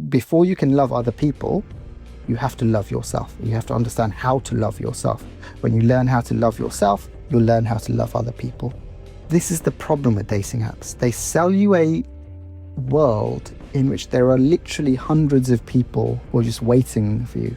before you can love other people, you have to love yourself. You have to understand how to love yourself. When you learn how to love yourself, you'll learn how to love other people. This is the problem with dating apps. They sell you a world in which there are literally hundreds of people who are just waiting for you.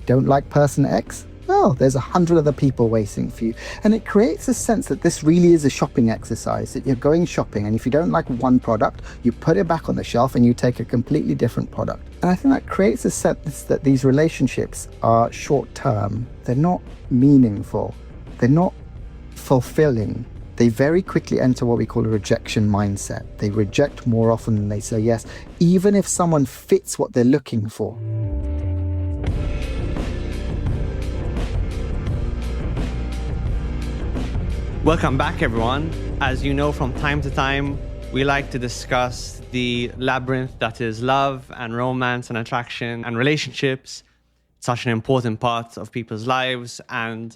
Don't like person X? Well, there's 100 other people waiting for you. And it creates a sense that this really is a shopping exercise, that you're going shopping, and if you don't like one product, you put it back on the shelf and you take a completely different product. And I think that creates a sense that these relationships are short-term. They're not meaningful. They're not fulfilling. They very quickly enter what we call a rejection mindset. They reject more often than they say yes, even if someone fits what they're looking for. Welcome back, everyone. As you know, from time to time, we like to discuss the labyrinth that is love and romance and attraction and relationships. It's such an important part of people's lives, and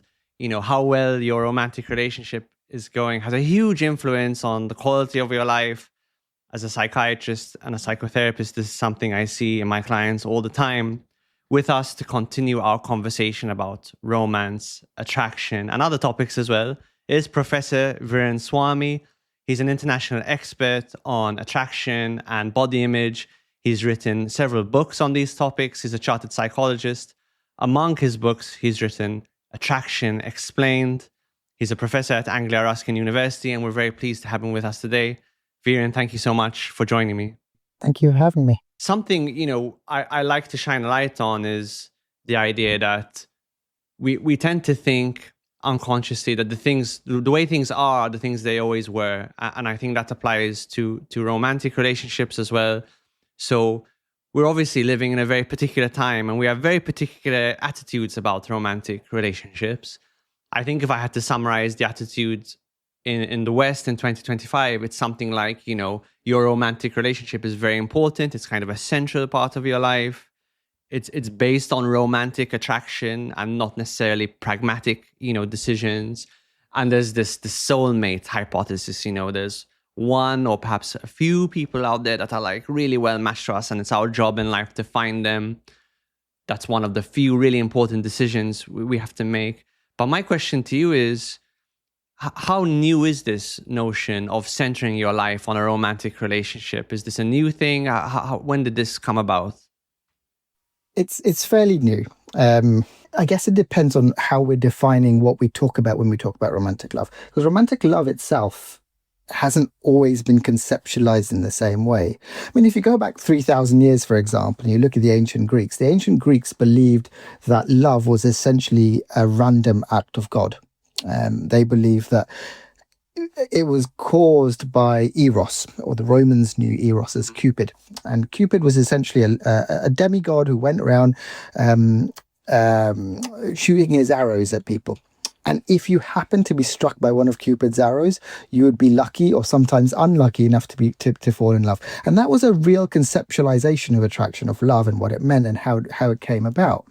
how well your romantic relationship is going has a huge influence on the quality of your life. As a psychiatrist and a psychotherapist, this is something I see in my clients all the time. With us to continue our conversation about romance, attraction, and other topics as well is Professor Viren Swami. He's an international expert on attraction and body image. He's written several books on these topics. He's a chartered psychologist. Among his books, he's written Attraction Explained. He's a professor at Anglia Ruskin University, and we're very pleased to have him with us today. Viren, thank you so much for joining me. Thank you for having me. Something, I like to shine a light on is the idea that we tend to think unconsciously that the way things are the things they always were. And I think that applies to romantic relationships as well. So we're obviously living in a very particular time, and we have very particular attitudes about romantic relationships. I think if I had to summarize the attitudes in the West in 2025, it's something like, your romantic relationship is very important. It's kind of a central part of your life. It's based on romantic attraction and not necessarily pragmatic, decisions. And there's this soulmate hypothesis, there's one or perhaps a few people out there that are like really well matched to us, and it's our job in life to find them. That's one of the few really important decisions we have to make. But my question to you is, how new is this notion of centering your life on a romantic relationship? Is this a new thing? When did this come about? It's fairly new. I guess it depends on how we're defining what we talk about when we talk about romantic love. Because romantic love itself hasn't always been conceptualized in the same way. I mean, if you go back 3,000 years, for example, and you look at the ancient Greeks believed that love was essentially a random act of God. They believed that it was caused by Eros, or the Romans knew Eros as Cupid. And Cupid was essentially a demigod who went around shooting his arrows at people. And if you happened to be struck by one of Cupid's arrows, you would be lucky or sometimes unlucky enough to fall in love. And that was a real conceptualization of attraction, of love, and what it meant and how it came about.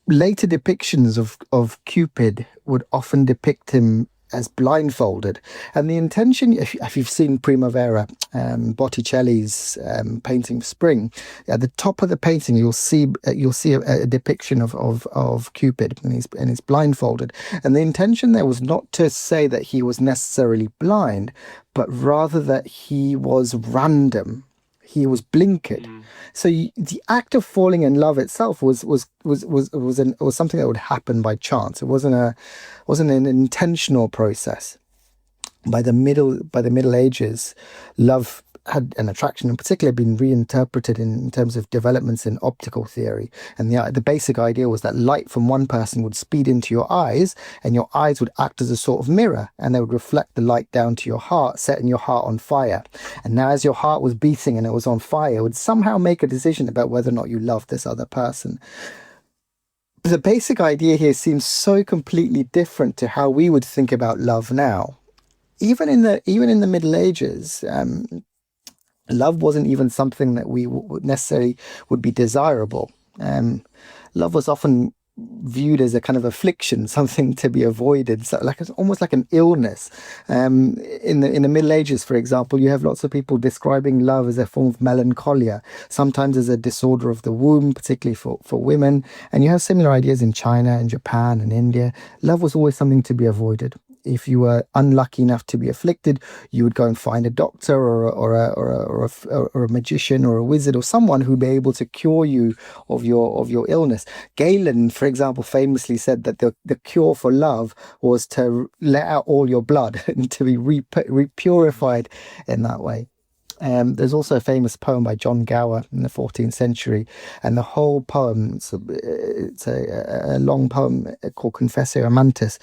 Later depictions of Cupid would often depict him as blindfolded, and the intention, if you've seen Primavera, Botticelli's painting Spring, at the top of the painting you'll see a depiction of Cupid, and he's blindfolded, and the intention there was not to say that he was necessarily blind, but rather that he was random. He was blinkered. So the act of falling in love itself was something that would happen by chance. It wasn't an intentional process. By the Middle Ages, love had an attraction in particular been reinterpreted in terms of developments in optical theory. And the basic idea was that light from one person would speed into your eyes, and your eyes would act as a sort of mirror, and they would reflect the light down to your heart, setting your heart on fire. And now as your heart was beating and it was on fire, it would somehow make a decision about whether or not you loved this other person. The basic idea here seems so completely different to how we would think about love now. Even in the Middle Ages, love wasn't even something that we necessarily would be desirable. Love was often viewed as a kind of affliction, something to be avoided, so like it's almost like an illness. In the Middle Ages, for example, you have lots of people describing love as a form of melancholia, sometimes as a disorder of the womb, particularly for women. And you have similar ideas in China and Japan and India. Love was always something to be avoided. If you were unlucky enough to be afflicted, you would go and find a doctor or a magician or a wizard or someone who'd be able to cure you of your illness. Galen, for example, famously said that the cure for love was to let out all your blood and to be repurified in that way. There's also a famous poem by John Gower in the 14th century, and the whole poem, it's a long poem called Confessio Amantis,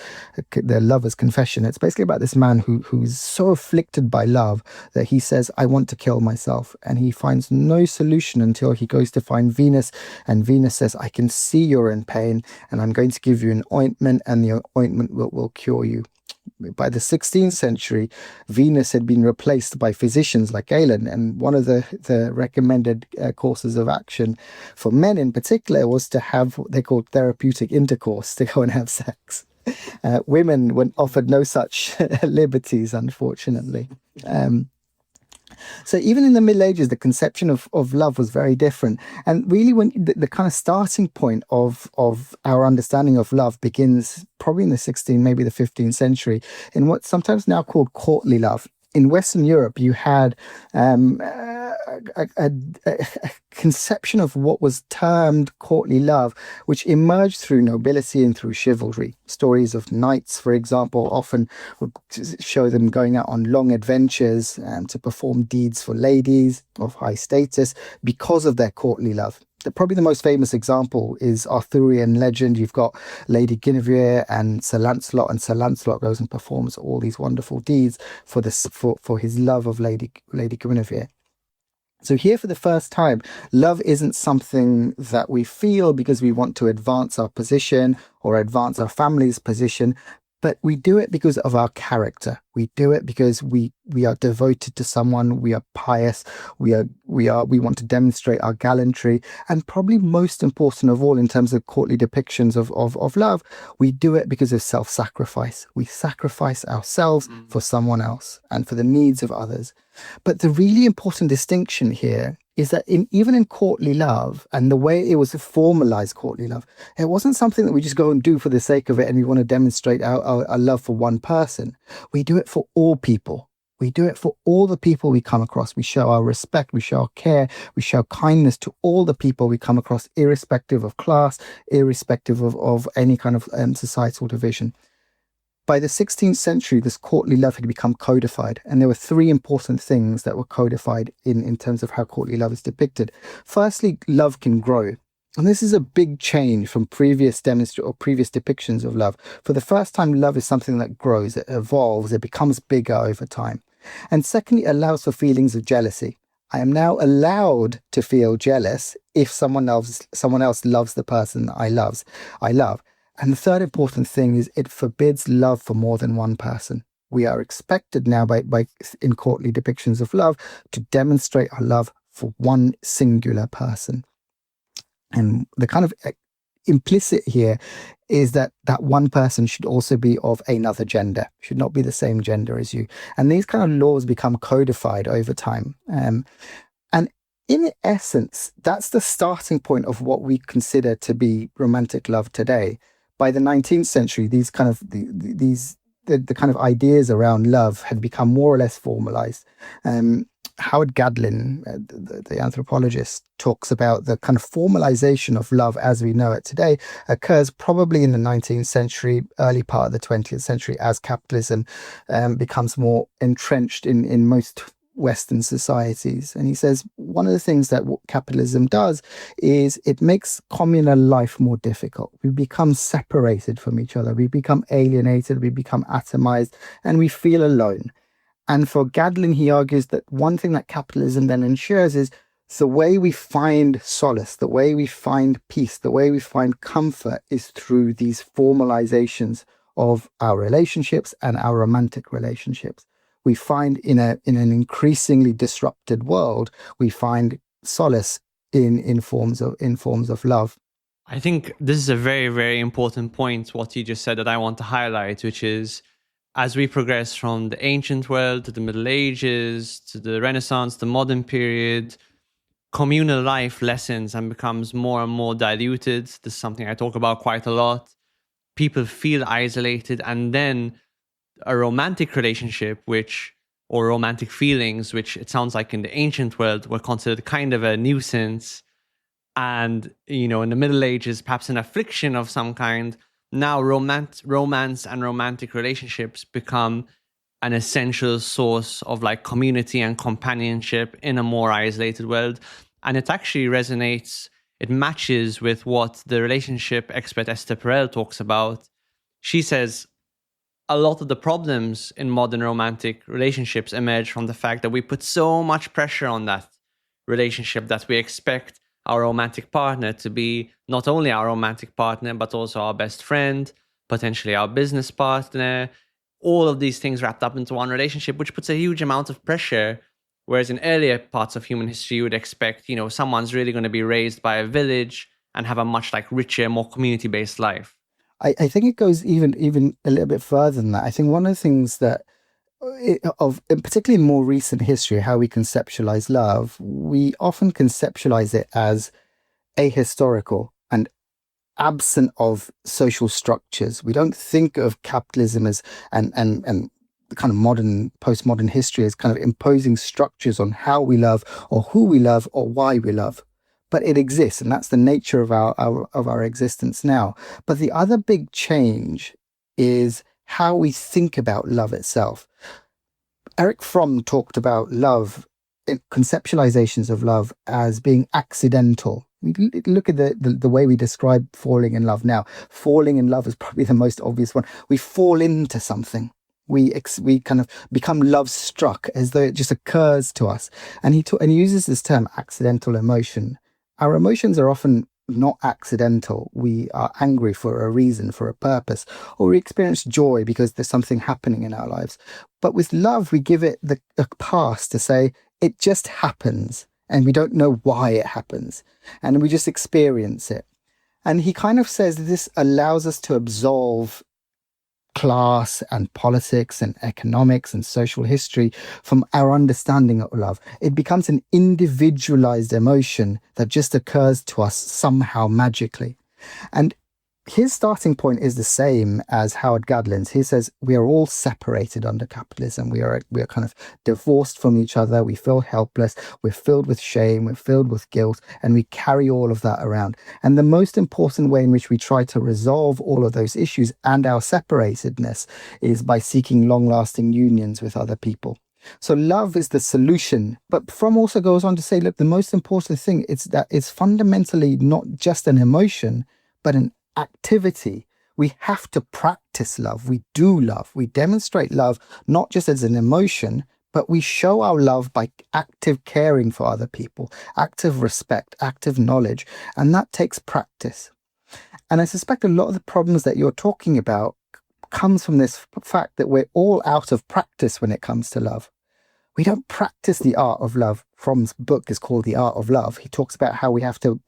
the lover's confession. It's basically about this man who's so afflicted by love that he says, I want to kill myself. And he finds no solution until he goes to find Venus, and Venus says, I can see you're in pain, and I'm going to give you an ointment, and the ointment will cure you. By the 16th century, Venus had been replaced by physicians like Galen, and one of the recommended courses of action for men in particular was to have what they called therapeutic intercourse, to go and have sex. Women were offered no such liberties, unfortunately. So even in the Middle Ages, the conception of love was very different. And really, when the kind of starting point of our understanding of love begins probably in the 16th, maybe the 15th century, in what's sometimes now called courtly love. In Western Europe, you had a conception of what was termed courtly love, which emerged through nobility and through chivalry. Stories of knights, for example, often would show them going out on long adventures to perform deeds for ladies of high status because of their courtly love. Probably the most famous example is Arthurian legend. You've got Lady Guinevere and Sir Lancelot goes and performs all these wonderful deeds for his love of Lady Guinevere. So here, for the first time, love isn't something that we feel because we want to advance our position or advance our family's position, but we do it because of our character. We do it because we are devoted to someone. We are pious. We want to demonstrate our gallantry. And probably most important of all, in terms of courtly depictions of love, we do it because of self-sacrifice. We sacrifice ourselves for someone else and for the needs of others. But the really important distinction here is that even in courtly love, and the way it was formalized courtly love, it wasn't something that we just go and do for the sake of it and we want to demonstrate our love for one person. We do it for all people. We do it for all the people we come across. We show our respect, we show our care, we show kindness to all the people we come across, irrespective of class, irrespective of any kind of societal division. By the 16th century, this courtly love had become codified, and there were three important things that were codified in terms of how courtly love is depicted. Firstly, love can grow. And this is a big change from previous depictions of love. For the first time, love is something that grows, it evolves, it becomes bigger over time. And secondly, it allows for feelings of jealousy. I am now allowed to feel jealous if someone else loves the person I love. And the third important thing is it forbids love for more than one person. We are expected now in courtly depictions of love to demonstrate our love for one singular person. And the kind of implicit here is that one person should also be of another gender, should not be the same gender as you. And these kind of laws become codified over time. And in essence, that's the starting point of what we consider to be romantic love today. By the 19th century, these kind of the kind of ideas around love had become more or less formalized. Howard Gadlin, the anthropologist, talks about the kind of formalization of love as we know it today occurs probably in the 19th century, early part of the 20th century, as capitalism becomes more entrenched in most Western societies. And he says one of the things that capitalism does is it makes communal life more difficult. We become separated from each other. We become alienated. We become atomized, and we feel alone. And for Gadlin, he argues that one thing that capitalism then ensures is the way we find solace, the way we find peace, the way we find comfort is through these formalizations of our relationships and our romantic relationships. We find in an increasingly disrupted world, we find solace in forms of love. I think this is a very, very important point, what you just said, that I want to highlight, which is as we progress from the ancient world to the Middle Ages, to the Renaissance, the modern period, communal life lessens and becomes more and more diluted. This is something I talk about quite a lot. People feel isolated, and then a romantic relationship, or romantic feelings, which it sounds like in the ancient world were considered kind of a nuisance, and in the Middle Ages perhaps an affliction of some kind. Now romance and romantic relationships become an essential source of like community and companionship in a more isolated world. And it actually resonates, it matches with what the relationship expert Esther Perel talks about. She says a lot of the problems in modern romantic relationships emerge from the fact that we put so much pressure on that relationship, that we expect our romantic partner to be not only our romantic partner, but also our best friend, potentially our business partner, all of these things wrapped up into one relationship, which puts a huge amount of pressure. Whereas in earlier parts of human history, you would expect, someone's really going to be raised by a village and have a much like richer, more community-based life. I think it goes even a little bit further than that. I think one of the things that particularly in more recent history, how we conceptualize love, we often conceptualize it as ahistorical and absent of social structures. We don't think of capitalism as and the kind of postmodern history as kind of imposing structures on how we love or who we love or why we love. But it exists, and that's the nature of our existence now. But the other big change is how we think about love itself. Erich Fromm talked about love, conceptualizations of love, as being accidental. We look at the way we describe falling in love now. Falling in love is probably the most obvious one. We fall into something. We kind of become love struck, as though it just occurs to us. And he uses this term, accidental emotion. Our emotions are often not accidental. We are angry for a reason, for a purpose, or we experience joy because there's something happening in our lives. But with love, we give it a pass to say it just happens, and we don't know why it happens, and we just experience it. And he kind of says this allows us to absolve class and politics and economics and social history from our understanding of love. It becomes an individualized emotion that just occurs to us somehow magically. And his starting point is the same as Howard Gadlin's. He says we are all separated under capitalism. We are kind of divorced from each other. We feel helpless. We're filled with shame. We're filled with guilt, and we carry all of that around. And the most important way in which we try to resolve all of those issues and our separatedness is by seeking long-lasting unions with other people. So love is the solution. But Fromm also goes on to say, look, the most important thing is that it's fundamentally not just an emotion, but an activity. We have to practice love. We do love. We demonstrate love not just as an emotion, but we show our love by active caring for other people, active respect, active knowledge, and that takes practice. And I suspect a lot of the problems that you're talking about comes from this fact that we're all out of practice when it comes to love. We don't practice the art of love. Fromm's book is called The Art of Love. He talks about how we have to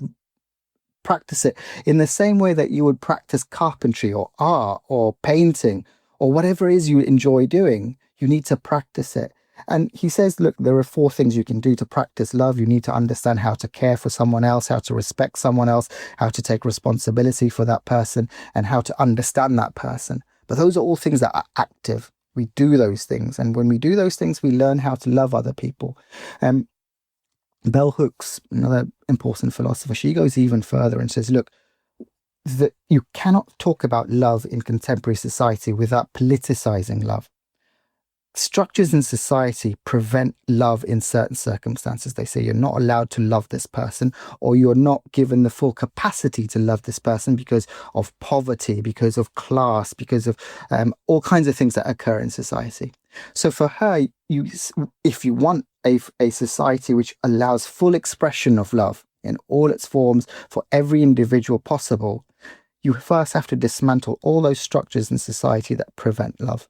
practice it in the same way that you would practice carpentry or art or painting or whatever it is you enjoy doing. You need to practice it. And he says, look, there are 4 things you can do to practice love. You need to understand how to care for someone else, how to respect someone else, how to take responsibility for that person, and how to understand that person. But those are all things that are active. We do those things. And when we do those things, we learn how to love other people. Bell Hooks, another important philosopher, she goes even further and says, look, that you cannot talk about love in contemporary society without politicizing love. Structures in society prevent love in certain circumstances. They say you're not allowed to love this person, or you're not given the full capacity to love this person because of poverty, because of class, because of all kinds of things that occur in society. So for her, if you want a society which allows full expression of love in all its forms for every individual possible, you first have to dismantle all those structures in society that prevent love.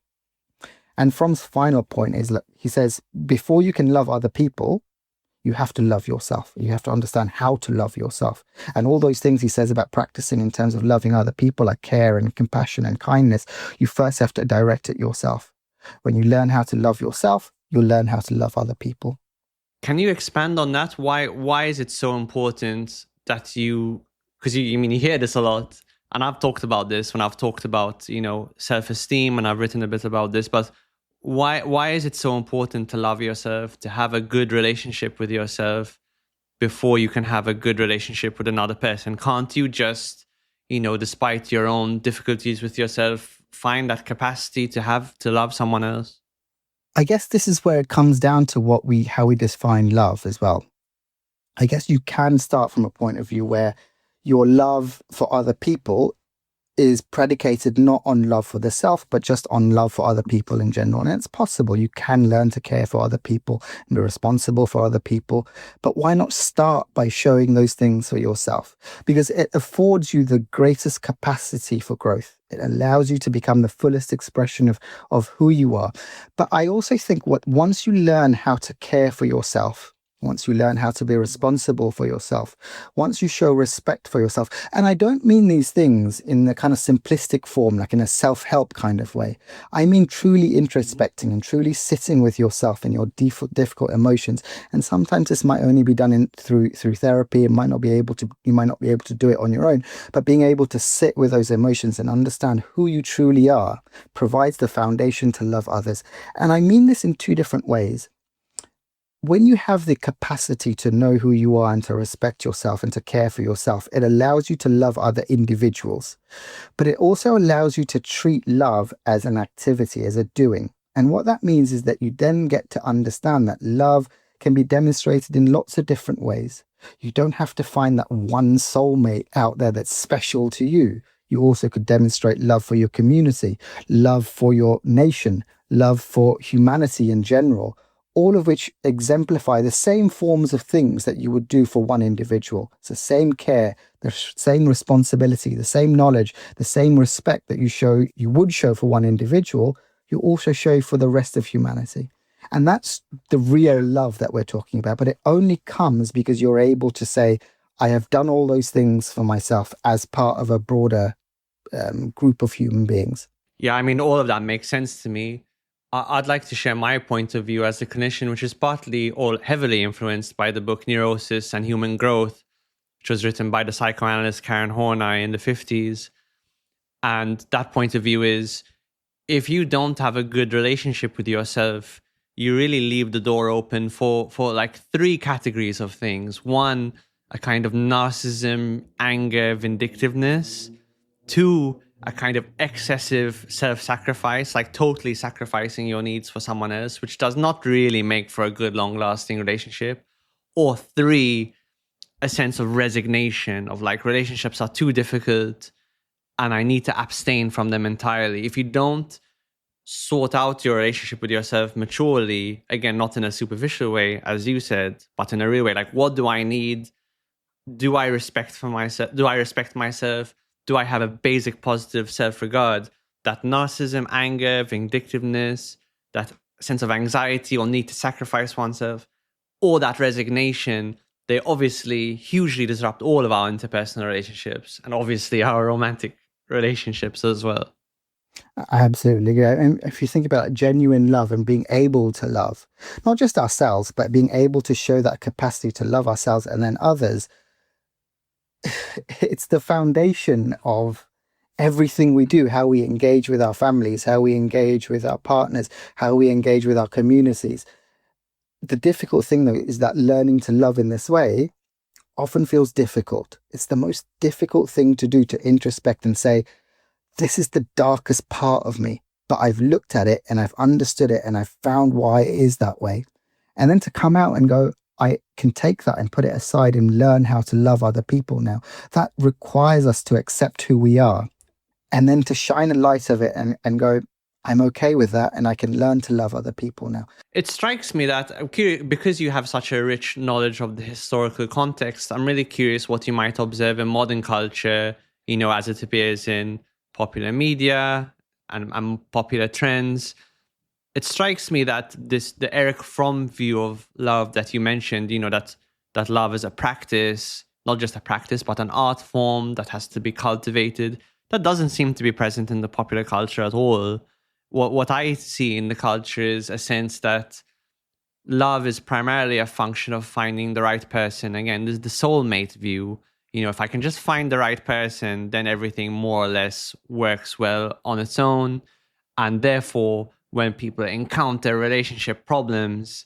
And Fromm's final point is, look, he says, before you can love other people, you have to love yourself. You have to understand how to love yourself. And all those things he says about practicing in terms of loving other people, like care and compassion and kindness, you first have to direct it yourself. When you learn how to love yourself, you'll learn how to love other people. Can you expand on that? Why is it so important that because you hear this a lot, and I've talked about this when I've talked about, self-esteem, and I've written a bit about this, but why is it so important to love yourself, to have a good relationship with yourself before you can have a good relationship with another person? Can't you just, despite your own difficulties with yourself, find that capacity to love someone else? I guess this is where it comes down to how we define love as well. I guess you can start from a point of view where your love for other people is predicated not on love for the self, but just on love for other people in general. And it's possible. You can learn to care for other people and be responsible for other people. But why not start by showing those things for yourself? Because it affords you the greatest capacity for growth. It allows you to become the fullest expression of who you are. But I also think once you learn how to care for yourself, once you learn how to be responsible for yourself, once you show respect for yourself, and I don't mean these things in the kind of simplistic form, like in a self-help kind of way. I mean truly introspecting and truly sitting with yourself and your difficult emotions. And sometimes this might only be done through therapy. You might not be able to do it on your own, but being able to sit with those emotions and understand who you truly are provides the foundation to love others. And I mean this in two different ways. When you have the capacity to know who you are and to respect yourself and to care for yourself, it allows you to love other individuals. But it also allows you to treat love as an activity, as a doing. And what that means is that you then get to understand that love can be demonstrated in lots of different ways. You don't have to find that one soulmate out there that's special to you. You also could demonstrate love for your community, love for your nation, love for humanity in general, all of which exemplify the same forms of things that you would do for one individual. It's the same care, the same responsibility, the same knowledge, the same respect that you would show for one individual, you also show for the rest of humanity. And that's the real love that we're talking about. But it only comes because you're able to say, I have done all those things for myself as part of a broader group of human beings. Yeah, all of that makes sense to me. I'd like to share my point of view as a clinician, which is partly or heavily influenced by the book Neurosis and Human Growth, which was written by the psychoanalyst Karen Horney in the 50s. And that point of view is, if you don't have a good relationship with yourself, you really leave the door open for like three categories of things. One, a kind of narcissism, anger, vindictiveness. Two, a kind of excessive self-sacrifice, like totally sacrificing your needs for someone else, which does not really make for a good, long-lasting relationship. Or three, a sense of resignation, of like relationships are too difficult and I need to abstain from them entirely. If you don't sort out your relationship with yourself maturely, again, not in a superficial way, as you said, but in a real way, like, what do I need? Do I respect myself? Do I have a basic positive self-regard? That narcissism, anger, vindictiveness, that sense of anxiety or need to sacrifice oneself, or that resignation, they obviously hugely disrupt all of our interpersonal relationships and obviously our romantic relationships as well. I absolutely agree. And if you think about genuine love and being able to love, not just ourselves, but being able to show that capacity to love ourselves and then others, it's the foundation of everything we do, how we engage with our families, how we engage with our partners, how we engage with our communities. The difficult thing, though, is that learning to love in this way often feels difficult. It's the most difficult thing to do, to introspect and say, this is the darkest part of me, but I've looked at it and I've understood it and I've found why it is that way. And then to come out and go, I can take that and put it aside and learn how to love other people now. That requires us to accept who we are and then to shine a light of it and go, I'm okay with that and I can learn to love other people now. It strikes me that, I'm curious, because you have such a rich knowledge of the historical context, I'm really curious what you might observe in modern culture, as it appears in popular media and popular trends. it strikes me that the Eric Fromm view of love that you mentioned, that love is a practice, not just a practice, but an art form that has to be cultivated. That doesn't seem to be present in the popular culture at all. What I see in the culture is a sense that love is primarily a function of finding the right person. Again, this is the soulmate view. If I can just find the right person, then everything more or less works well on its own. And therefore, when people encounter relationship problems,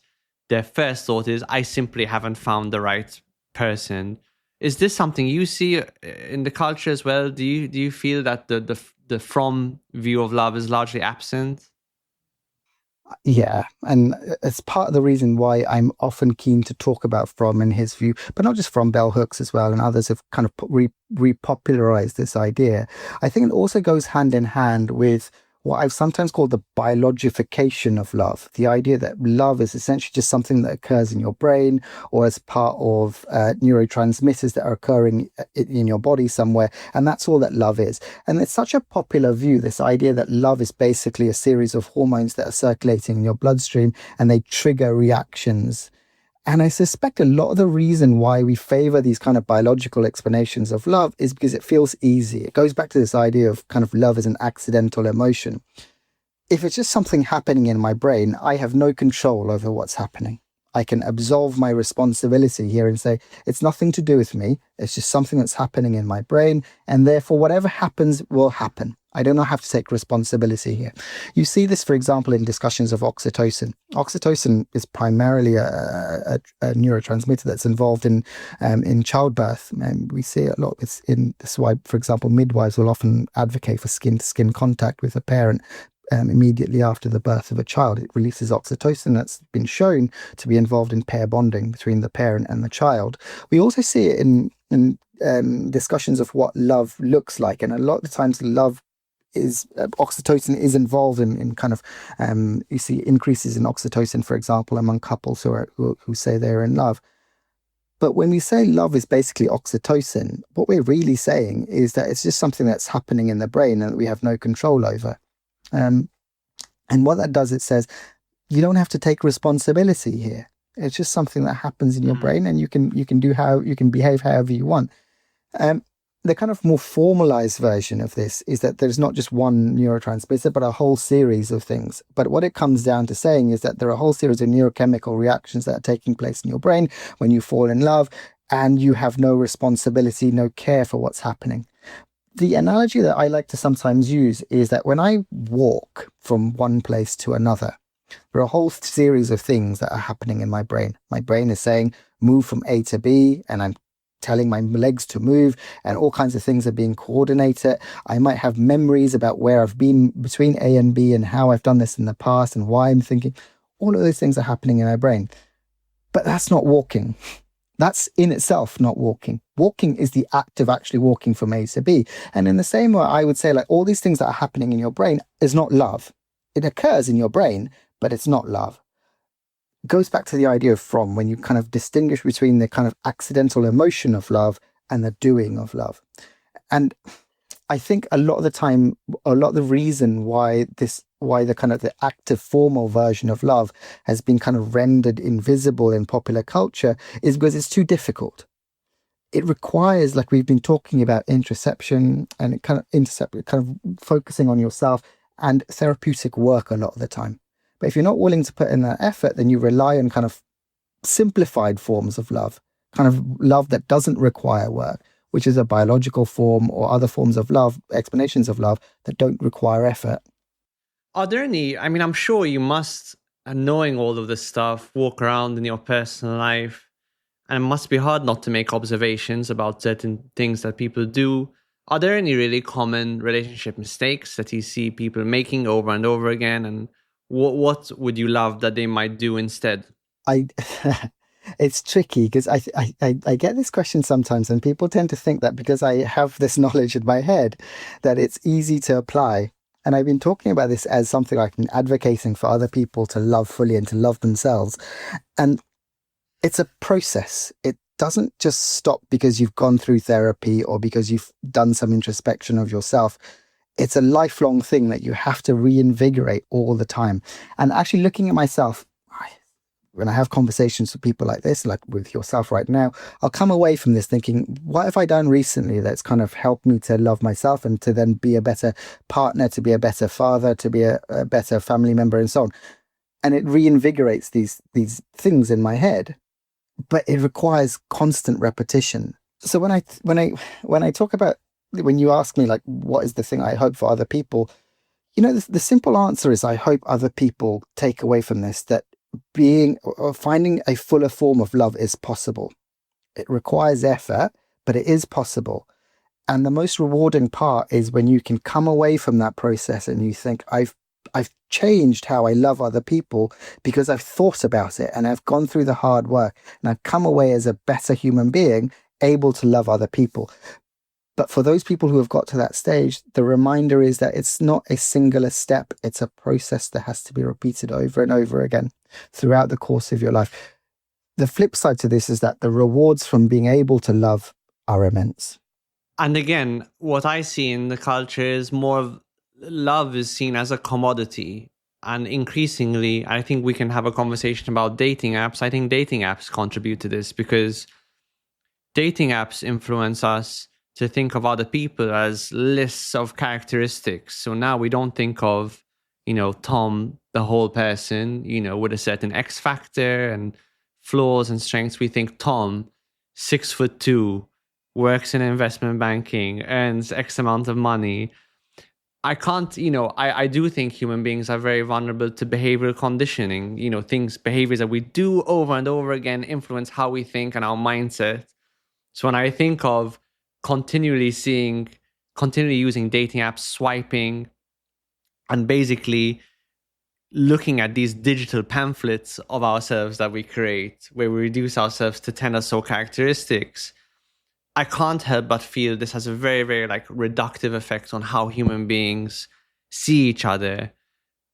their first thought is, I simply haven't found the right person. Is this something you see in the culture as well? Do you feel that the Fromm view of love is largely absent? Yeah, and it's part of the reason why I'm often keen to talk about Fromm and his view, but not just from Bell Hooks as well, and others have kind of repopularized this idea. I think it also goes hand in hand with what I've sometimes called the biologification of love. The idea that love is essentially just something that occurs in your brain or as part of neurotransmitters that are occurring in your body somewhere. And that's all that love is. And it's such a popular view, this idea that love is basically a series of hormones that are circulating in your bloodstream and they trigger reactions. And I suspect a lot of the reason why we favor these kind of biological explanations of love is because it feels easy. It goes back to this idea of kind of love as an accidental emotion. If it's just something happening in my brain, I have no control over what's happening. I can absolve my responsibility here and say, it's nothing to do with me. It's just something that's happening in my brain. And therefore, whatever happens will happen. I do not have to take responsibility here. You see this, for example, in discussions of oxytocin. Oxytocin is primarily a neurotransmitter that's involved in childbirth. And we see a lot. This is why, for example, midwives will often advocate for skin-to-skin contact with a parent immediately after the birth of a child. It releases oxytocin that's been shown to be involved in pair bonding between the parent and the child. We also see it in discussions of what love looks like. And a lot of the times love is oxytocin is involved in kind of you see increases in oxytocin, for example, among couples who say they're in love. But when we say love is basically oxytocin, what we're really saying is that it's just something that's happening in the brain and that we have no control over. And what that does, it says you don't have to take responsibility here. It's just something that happens in your brain, and you can behave however you want. The kind of more formalized version of this is that there's not just one neurotransmitter, but a whole series of things. But what it comes down to saying is that there are a whole series of neurochemical reactions that are taking place in your brain when you fall in love, and you have no responsibility, no care for what's happening. The analogy that I like to sometimes use is that when I walk from one place to another, there are a whole series of things that are happening in my brain. My brain is saying, move from A to B, and I'm telling my legs to move, and all kinds of things are being coordinated. I might have memories about where I've been between A and B and how I've done this in the past and why I'm thinking. All of those things are happening in my brain. But that's not walking. That's in itself not walking. Walking is the act of actually walking from A to B. And in the same way, I would say, like, all these things that are happening in your brain is not love. It occurs in your brain, but it's not love. It goes back to the idea of Fromm, when you kind of distinguish between the kind of accidental emotion of love and the doing of love. And I think a lot of the time, a lot of the reason why the kind of the active formal version of love has been kind of rendered invisible in popular culture is because it's too difficult. It requires, like we've been talking about, introspection and it kind of focusing on yourself and therapeutic work a lot of the time. But if you're not willing to put in that effort, then you rely on kind of simplified forms of love, kind of love that doesn't require work, which is a biological form, or other forms of love, explanations of love that don't require effort. Are there any, I mean, I'm sure you must, knowing all of this stuff, walk around in your personal life, and it must be hard not to make observations about certain things that people do. Are there any really common relationship mistakes that you see people making over and over again? And what would you love that they might do instead? It's tricky because I get this question sometimes, and people tend to think that because I have this knowledge in my head that it's easy to apply. And I've been talking about this as something I've been advocating for other people to love fully and to love themselves. And it's a process. It doesn't just stop because you've gone through therapy or because you've done some introspection of yourself. it's a lifelong thing that you have to reinvigorate all the time. And actually looking at myself, when I have conversations with people like this, like with yourself right now, I'll come away from this thinking, what have I done recently that's kind of helped me to love myself and to then be a better partner, to be a better father, to be a better family member, and so on. And it reinvigorates these things in my head, but it requires constant repetition. So when I talk about, when you ask me like, what is the thing I hope for other people, you know, the simple answer is I hope other people take away from this that being or finding a fuller form of love is possible. It requires effort, but it is possible. And the most rewarding part is when you can come away from that process and you think, I've changed how I love other people because I've thought about it and I've gone through the hard work and I've come away as a better human being, able to love other people. But for those people who have got to that stage, the reminder is that it's not a singular step. It's a process that has to be repeated over and over again throughout the course of your life. The flip side to this is that the rewards from being able to love are immense. And again, what I see in the culture is more of love is seen as a commodity. And increasingly, I think we can have a conversation about dating apps. I think dating apps contribute to this because dating apps influence us to think of other people as lists of characteristics. So now we don't think of, Tom, the whole person, with a certain X factor and flaws and strengths. We think Tom, 6'2", works in investment banking, earns X amount of money. I can't, I do think human beings are very vulnerable to behavioral conditioning. Behaviors that we do over and over again influence how we think and our mindset. So when I think of continually using dating apps, swiping, and basically looking at these digital pamphlets of ourselves that we create, where we reduce ourselves to 10 or so characteristics, I can't help but feel this has a very, very reductive effect on how human beings see each other.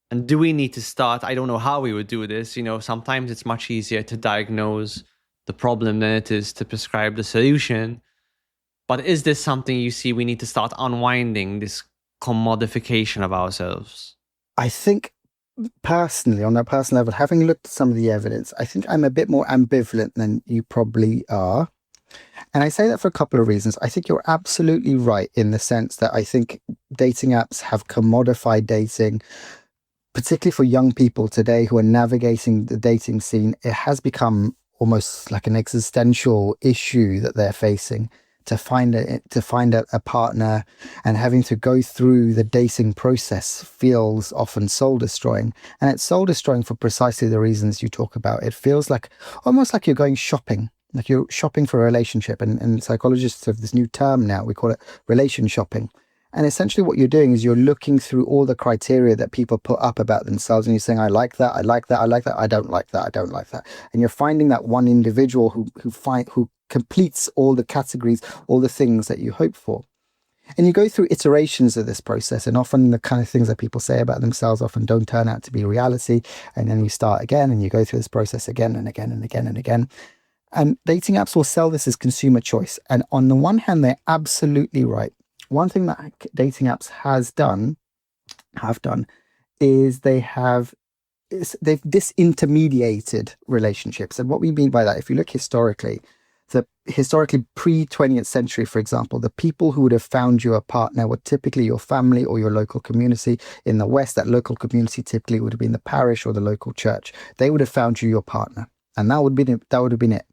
And do we need to start? I don't know how we would do this. Sometimes it's much easier to diagnose the problem than it is to prescribe the solution. But is this something you see we need to start unwinding, this commodification of ourselves? I think personally, on a personal level, having looked at some of the evidence, I think I'm a bit more ambivalent than you probably are. And I say that for a couple of reasons. I think you're absolutely right in the sense that I think dating apps have commodified dating, particularly for young people today who are navigating the dating scene. It has become almost like an existential issue that they're facing. To find a partner and having to go through the dating process feels often soul destroying, and it's soul destroying for precisely the reasons you talk about. It feels like almost like you're going shopping, like you're shopping for a relationship, and psychologists have this new term now. We call it relation shopping. And essentially what you're doing is you're looking through all the criteria that people put up about themselves, and you're saying, I like that, I like that, I like that, I don't like that, I don't like that. And you're finding that one individual who completes all the categories, all the things that you hope for. And you go through iterations of this process, and often the kind of things that people say about themselves often don't turn out to be reality. And then you start again and you go through this process again and again and again and again. And dating apps will sell this as consumer choice. And on the one hand, they're absolutely right. One thing that dating apps have done is they've disintermediated relationships. And what we mean by that, if you look historically pre-20th century, for example, the people who would have found you a partner were typically your family or your local community. In the West, that local community typically would have been the parish or the local church. They would have found you your partner, and that would have been it.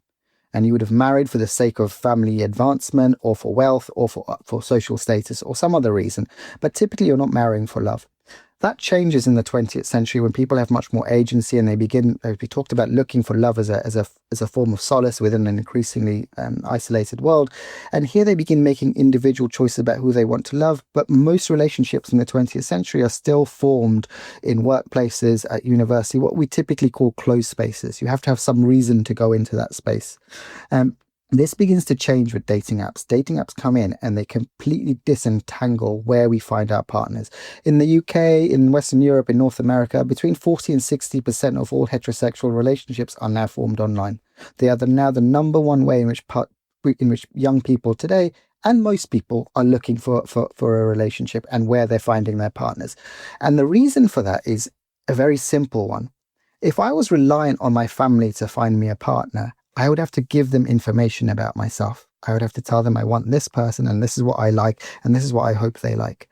And you would have married for the sake of family advancement or for wealth or for social status or some other reason. But typically you're not marrying for love. That changes in the 20th century when people have much more agency and they begin, as we talked about, looking for love as a form of solace within an increasingly isolated world. And here they begin making individual choices about who they want to love. But most relationships in the 20th century are still formed in workplaces, at university, what we typically call closed spaces. You have to have some reason to go into that space. This begins to change with dating apps. Dating apps come in and they completely disentangle where we find our partners. In the UK, in Western Europe, in North America, between 40 and 60% of all heterosexual relationships are now formed online. They are now the number one way in which young people today and most people are looking for a relationship and where they're finding their partners. And the reason for that is a very simple one. If I was reliant on my family to find me a partner, I would have to give them information about myself. I would have to tell them I want this person and this is what I like and this is what I hope they like.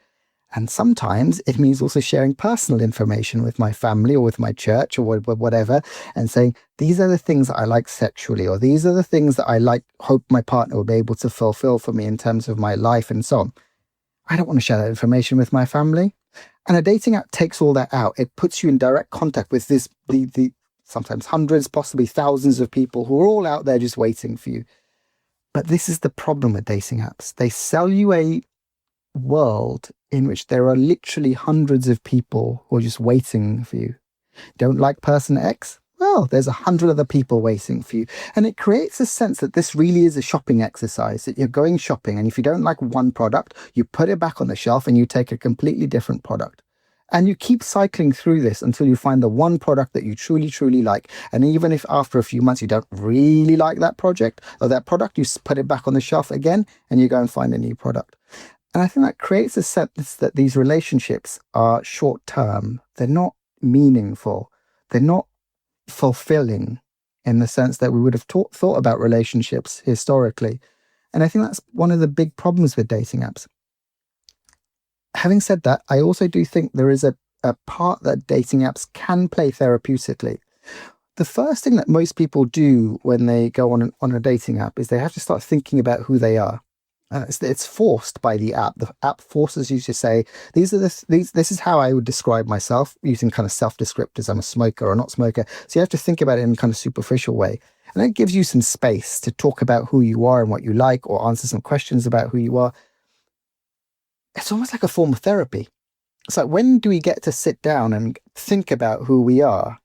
And sometimes it means also sharing personal information with my family or with my church or whatever, and saying, these are the things that I like sexually, or these are the things that I hope my partner will be able to fulfill for me in terms of my life and so on. I don't want to share that information with my family. And a dating app takes all that out. It puts you in direct contact with the sometimes hundreds, possibly thousands of people who are all out there just waiting for you. But this is the problem with dating apps. They sell you a world in which there are literally hundreds of people who are just waiting for you. Don't like person X? Well, there's 100 other people waiting for you. And it creates a sense that this really is a shopping exercise, that you're going shopping, and if you don't like one product, you put it back on the shelf and you take a completely different product. And you keep cycling through this until you find the one product that you truly, truly like. And even if after a few months you don't really like that project or that product, you put it back on the shelf again and you go and find a new product. And I think that creates a sense that these relationships are short term. They're not meaningful. They're not fulfilling in the sense that we would have thought about relationships historically. And I think that's one of the big problems with dating apps. Having said that, I also do think there is a part that dating apps can play therapeutically. The first thing that most people do when they go on a dating app is they have to start thinking about who they are. It's forced by the app. The app forces you to say, this is how I would describe myself, using kind of self-descriptors. I'm a smoker or not smoker. So you have to think about it in a kind of superficial way. And it gives you some space to talk about who you are and what you like, or answer some questions about who you are. It's almost like a form of therapy. It's like, when do we get to sit down and think about who we are,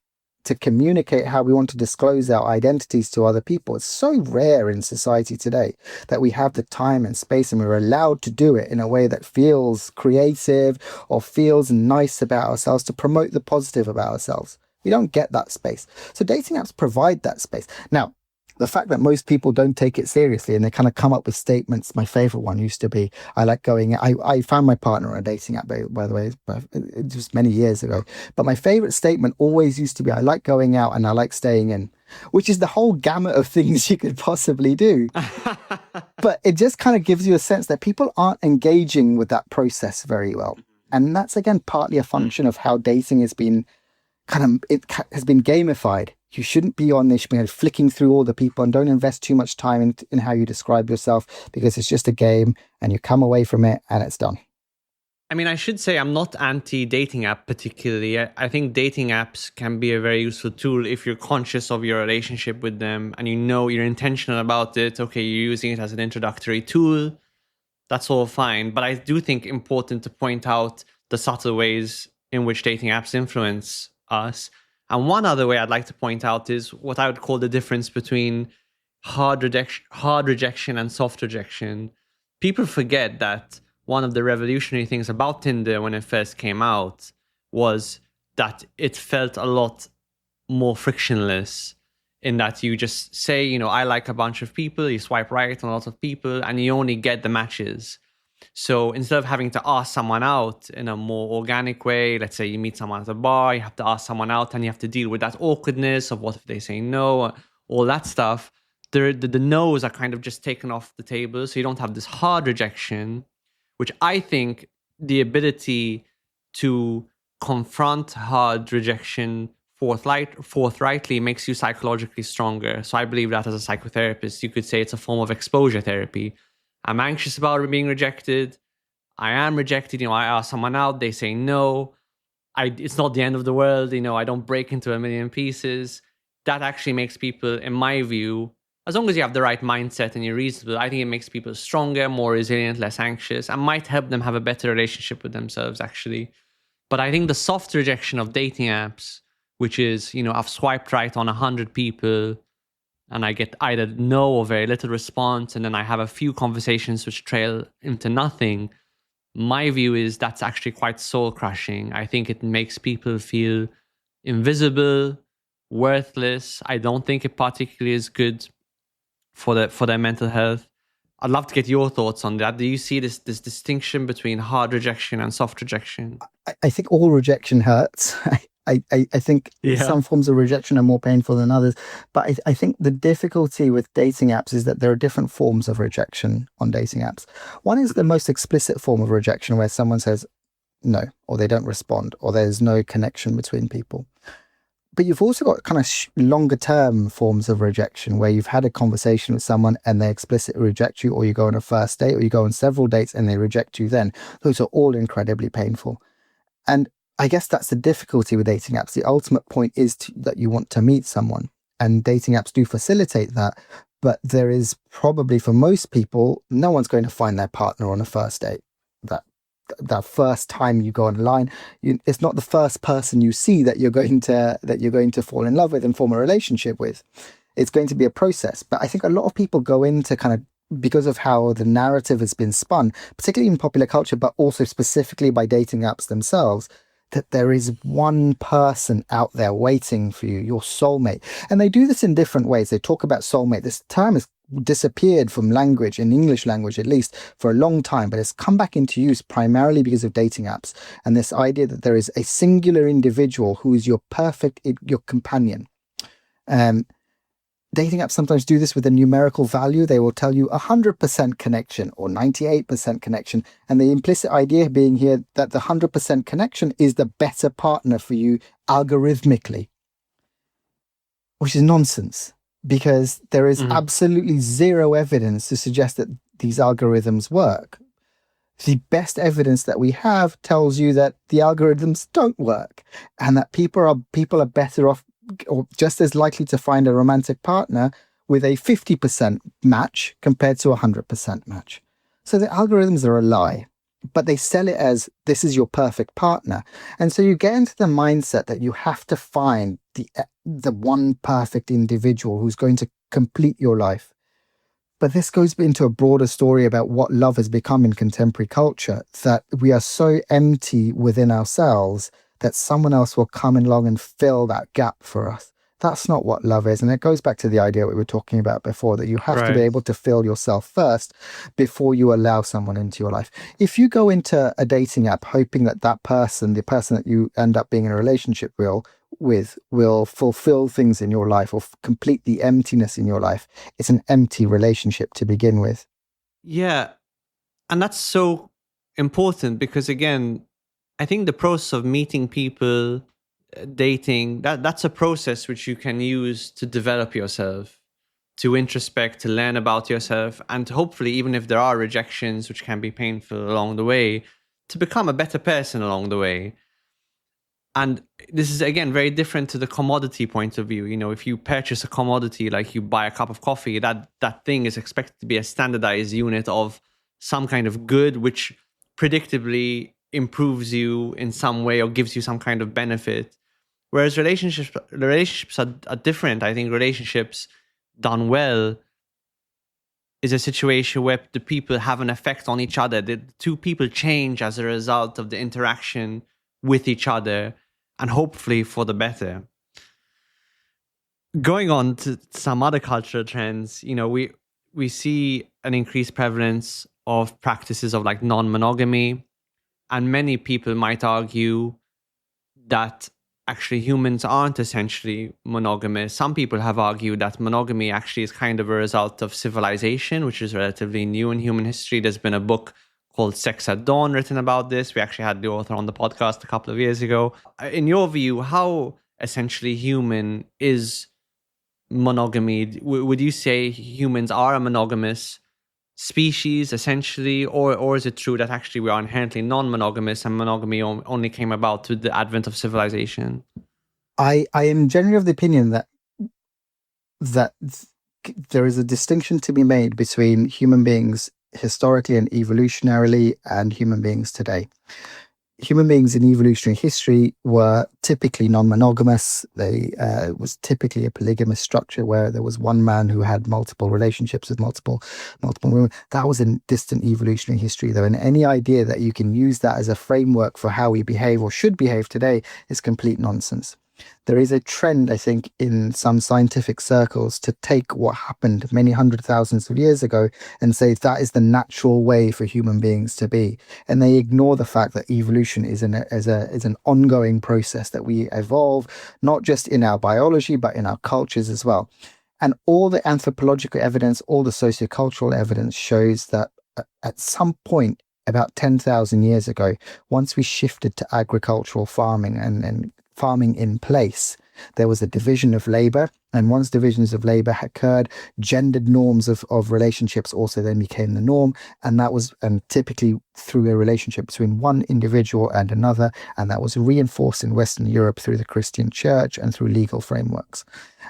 to communicate how we want to disclose our identities to other people? It's so rare in society today that we have the time and space and we're allowed to do it in a way that feels creative or feels nice about ourselves, to promote the positive about ourselves. We don't get that space. So dating apps provide that space. Now, the fact that most people don't take it seriously and they kind of come up with statements. My favorite one used to be, I found my partner on a dating app, by the way, it was many years ago. But my favorite statement always used to be, I like going out and I like staying in, which is the whole gamut of things you could possibly do. But it just kind of gives you a sense that people aren't engaging with that process very well. And that's, again, partly a function of how dating has been has been gamified. You shouldn't be on this, flicking through all the people, and don't invest too much time in how you describe yourself, because it's just a game and you come away from it and it's done. I mean, I should say I'm not anti-dating app particularly. I think dating apps can be a very useful tool if you're conscious of your relationship with them and you know you're intentional about it. Okay, you're using it as an introductory tool. That's all fine. But I do think important to point out the subtle ways in which dating apps influence us. And one other way I'd like to point out is what I would call the difference between hard rejection and soft rejection. People forget that one of the revolutionary things about Tinder when it first came out was that it felt a lot more frictionless, in that you just say, I like a bunch of people, you swipe right on a lot of people, and you only get the matches. So instead of having to ask someone out in a more organic way, let's say you meet someone at a bar, you have to ask someone out and you have to deal with that awkwardness of what if they say no, all that stuff. The no's are kind of just taken off the table. So you don't have this hard rejection, which I think the ability to confront hard rejection forthrightly makes you psychologically stronger. So I believe that as a psychotherapist, you could say it's a form of exposure therapy. I'm anxious about being rejected. I am rejected. I ask someone out, they say no. It's not the end of the world. I don't break into a million pieces. That actually makes people, in my view, as long as you have the right mindset and you're reasonable, I think it makes people stronger, more resilient, less anxious, and might help them have a better relationship with themselves, actually. But I think the soft rejection of dating apps, which is, I've swiped right on 100 people, and I get either no or very little response, and then I have a few conversations which trail into nothing. My view is that's actually quite soul-crushing. I think it makes people feel invisible, worthless. I don't think it particularly is good for their mental health. I'd love to get your thoughts on that. Do you see this distinction between hard rejection and soft rejection? I think all rejection hurts. I think some forms of rejection are more painful than others. But I think the difficulty with dating apps is that there are different forms of rejection on dating apps. One is the most explicit form of rejection where someone says no, or they don't respond, or there's no connection between people. But you've also got kind of longer term forms of rejection where you've had a conversation with someone and they explicitly reject you, or you go on a first date, or you go on several dates and they reject you then. Those are all incredibly painful. And I guess that's the difficulty with dating apps. The ultimate point is that you want to meet someone, and dating apps do facilitate that. But there is probably, for most people, no one's going to find their partner on a first date. That first time you go online, it's not the first person you see that you're going to fall in love with and form a relationship with. It's going to be a process. But I think a lot of people go into kind of, because of how the narrative has been spun, particularly in popular culture, but also specifically by dating apps themselves, that there is one person out there waiting for you, your soulmate. And they do this in different ways. They talk about soulmate. This term has disappeared from language, in English language at least, for a long time, but it's come back into use primarily because of dating apps. And this idea that there is a singular individual who is your companion. Dating apps sometimes do this with a numerical value. They will tell you 100% connection or 98% connection. And the implicit idea being here that the 100% connection is the better partner for you algorithmically, which is nonsense, because there is absolutely zero evidence to suggest that these algorithms work. The best evidence that we have tells you that the algorithms don't work, and that people are better off, or just as likely to find a romantic partner with a 50% match compared to a 100% match. So the algorithms are a lie, but they sell it as this is your perfect partner. And so you get into the mindset that you have to find the one perfect individual who's going to complete your life. But this goes into a broader story about what love has become in contemporary culture, that we are so empty within ourselves that someone else will come along and fill that gap for us. That's not what love is. And it goes back to the idea we were talking about before, that you have to be able to fill yourself first before you allow someone into your life. If you go into a dating app hoping that the person that you end up being in a relationship with will fulfill things in your life or complete the emptiness in your life, it's an empty relationship to begin with. Yeah. And that's so important because, again, I think the process of meeting people, dating, that's a process which you can use to develop yourself, to introspect, to learn about yourself, and hopefully, even if there are rejections which can be painful along the way, to become a better person along the way. And this is, again, very different to the commodity point of view. You know, if you purchase a commodity, like you buy a cup of coffee, that thing is expected to be a standardized unit of some kind of good, which predictably improves you in some way or gives you some kind of benefit. Whereas relationships are different. I think relationships done well is a situation where the people have an effect on each other. The two people change as a result of the interaction with each other, and hopefully for the better. Going on to some other cultural trends, you know, we see an increased prevalence of practices of like non-monogamy. And many people might argue that actually humans aren't essentially monogamous. Some people have argued that monogamy actually is kind of a result of civilization, which is relatively new in human history. There's been a book called Sex at Dawn written about this. We actually had the author on the podcast a couple of years ago. In your view, how essentially human is monogamy? Would you say humans are a monogamous species essentially, or is it true that actually we are inherently non-monogamous and monogamy only came about with the advent of civilization? I am generally of the opinion that there is a distinction to be made between human beings historically and evolutionarily and human beings today. Human beings in evolutionary history were typically non-monogamous. It was typically a polygamous structure where there was one man who had multiple relationships with multiple women. That was in distant evolutionary history, though, and any idea that you can use that as a framework for how we behave or should behave today is complete nonsense. There is a trend, I think, in some scientific circles to take what happened many hundred thousands of years ago and say that is the natural way for human beings to be. And they ignore the fact that evolution is an ongoing process, that we evolve, not just in our biology, but in our cultures as well. And all the anthropological evidence, all the sociocultural evidence shows that at some point, about 10,000 years ago, once we shifted to agricultural farming and farming in place, there was a division of labor. And once divisions of labor occurred, gendered norms of relationships also then became the norm. And that was typically through a relationship between one individual and another. And that was reinforced in Western Europe through the Christian church and through legal frameworks.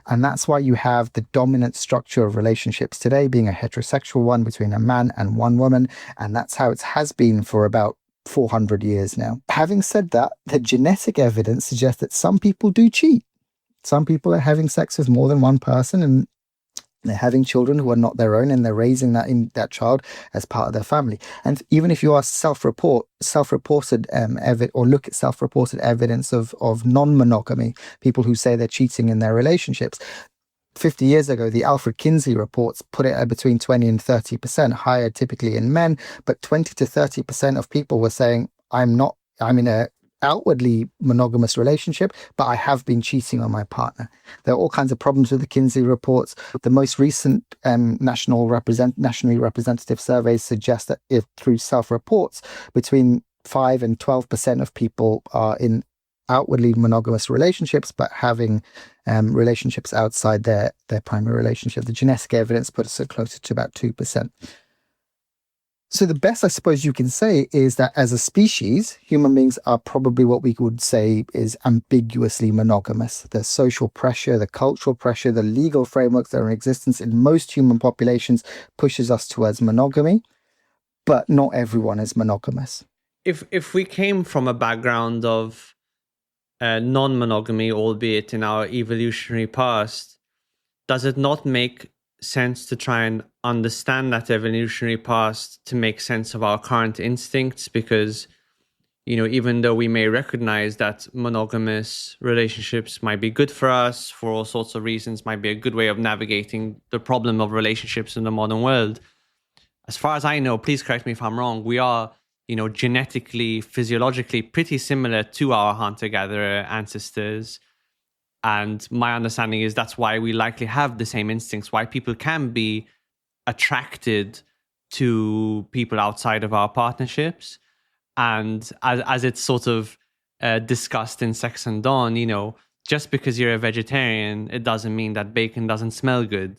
And that's why you have the dominant structure of relationships today being a heterosexual one between a man and one woman. And that's how it has been for about 400 years now. Having said that, the genetic evidence suggests that some people do cheat. Some people are having sex with more than one person, and they're having children who are not their own, and they're raising that child as part of their family. And even if you are self-reported or look at self-reported evidence of non-monogamy, people who say they're cheating in their relationships, 50 years ago, the Alfred Kinsey reports put it at between 20 and 30%, higher typically in men, but 20 to 30% of people were saying, I'm in a outwardly monogamous relationship, but I have been cheating on my partner. There are all kinds of problems with the Kinsey reports. The most recent nationally representative surveys suggest that if through self-reports, between 5 and 12% of people are in outwardly monogamous relationships, but having relationships outside their primary relationship. The genetic evidence puts us closer to about 2%. So the best, I suppose, you can say is that as a species, human beings are probably what we would say is ambiguously monogamous. The social pressure, the cultural pressure, the legal frameworks that are in existence in most human populations pushes us towards monogamy, but not everyone is monogamous. If we came from a background of non-monogamy, albeit in our evolutionary past, does it not make sense to try and understand that evolutionary past to make sense of our current instincts? Because, even though we may recognize that monogamous relationships might be good for us for all sorts of reasons, might be a good way of navigating the problem of relationships in the modern world, as far as I know, please correct me if I'm wrong, we are genetically, physiologically pretty similar to our hunter-gatherer ancestors. And my understanding is that's why we likely have the same instincts, why people can be attracted to people outside of our partnerships. And as it's sort of discussed in Sex and Dawn, just because you're a vegetarian, it doesn't mean that bacon doesn't smell good.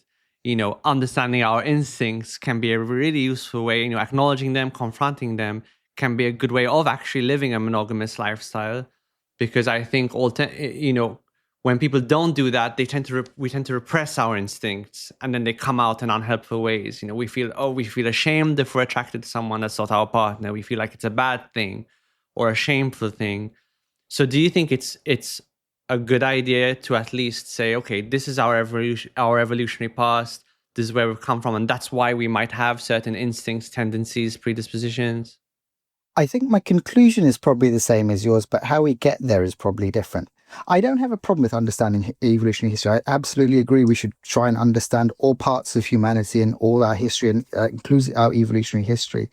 Understanding our instincts can be a really useful way, acknowledging them, confronting them can be a good way of actually living a monogamous lifestyle. Because I think, when people don't do that, we tend to repress our instincts, and then they come out in unhelpful ways. We feel ashamed if we're attracted to someone that's not our partner. We feel like it's a bad thing or a shameful thing. So do you think it's a good idea to at least say, okay, this is our evolutionary past, this is where we've come from, and that's why we might have certain instincts, tendencies, predispositions? I think my conclusion is probably the same as yours, but how we get there is probably different. I don't have a problem with understanding evolutionary history. I absolutely agree we should try and understand all parts of humanity and all our history, and includes our evolutionary history.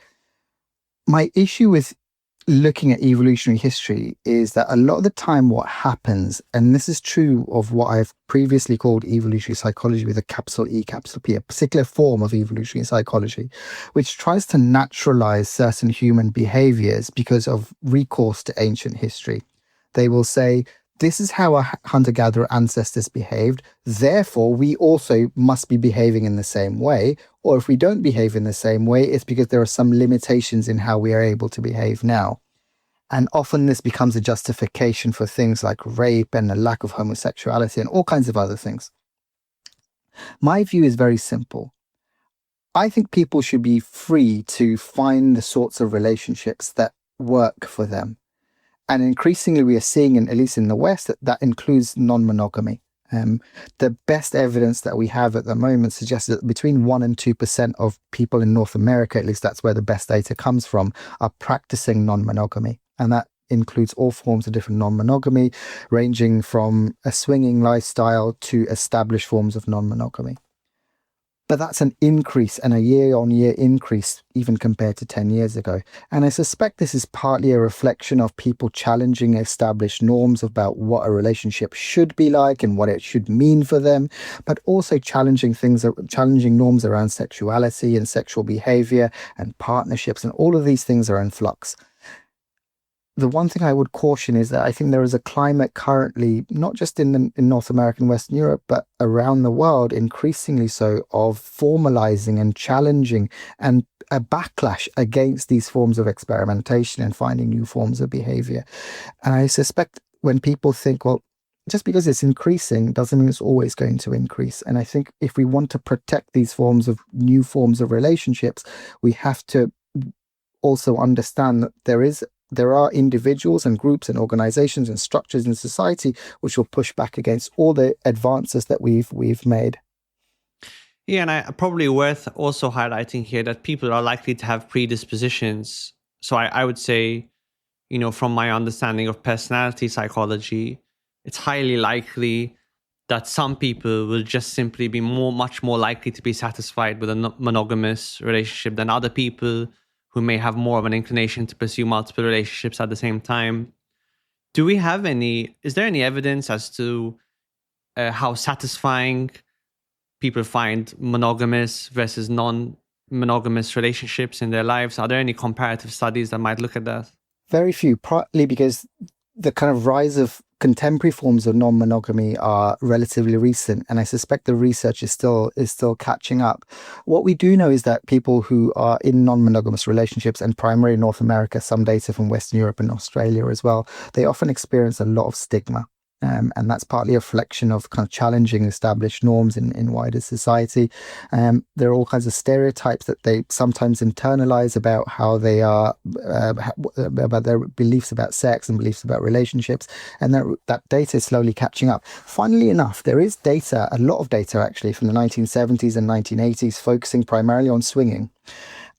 My issue with looking at evolutionary history is that a lot of the time what happens, and this is true of what I've previously called evolutionary psychology with a capital E, capital P, a particular form of evolutionary psychology, which tries to naturalize certain human behaviors because of recourse to ancient history. They will say, this is how our hunter-gatherer ancestors behaved, therefore we also must be behaving in the same way. Or if we don't behave in the same way, it's because there are some limitations in how we are able to behave now. And often this becomes a justification for things like rape and a lack of homosexuality and all kinds of other things. My view is very simple. I think people should be free to find the sorts of relationships that work for them. And increasingly, we are seeing, at least in the West, that includes non-monogamy. The best evidence that we have at the moment suggests that between 1% and 2% of people in North America, at least that's where the best data comes from, are practicing non-monogamy. And that includes all forms of different non-monogamy, ranging from a swinging lifestyle to established forms of non-monogamy. But that's an increase, and a year-on-year increase even compared to 10 years ago. And I suspect this is partly a reflection of people challenging established norms about what a relationship should be like and what it should mean for them, but also challenging norms around sexuality and sexual behavior and partnerships, and all of these things are in flux. The one thing I would caution is that I think there is a climate currently, not just in North America and Western Europe, but around the world, increasingly so, of formalizing and challenging and a backlash against these forms of experimentation and finding new forms of behavior. And I suspect when people think, well, just because it's increasing doesn't mean it's always going to increase. And I think if we want to protect these new forms of relationships, we have to also understand that there are individuals and groups and organizations and structures in society which will push back against all the advances that we've made. Yeah, and I probably worth also highlighting here that people are likely to have predispositions. So I would say, from my understanding of personality psychology, it's highly likely that some people will just simply be much more likely to be satisfied with a monogamous relationship than other people who may have more of an inclination to pursue multiple relationships at the same time. Is there any evidence as to how satisfying people find monogamous versus non-monogamous relationships in their lives? Are there any comparative studies that might look at that? Very few, partly because the kind of rise of contemporary forms of non-monogamy are relatively recent, and I suspect the research is still catching up. What we do know is that people who are in non-monogamous relationships, and primarily North America, some data from Western Europe and Australia as well, they often experience a lot of stigma. And that's partly a reflection of kind of challenging established norms in wider society. There are all kinds of stereotypes that they sometimes internalize about how they are, about their beliefs about sex and beliefs about relationships. And that data is slowly catching up. Funnily enough, there is data, a lot of data actually, from the 1970s and 1980s, focusing primarily on swinging.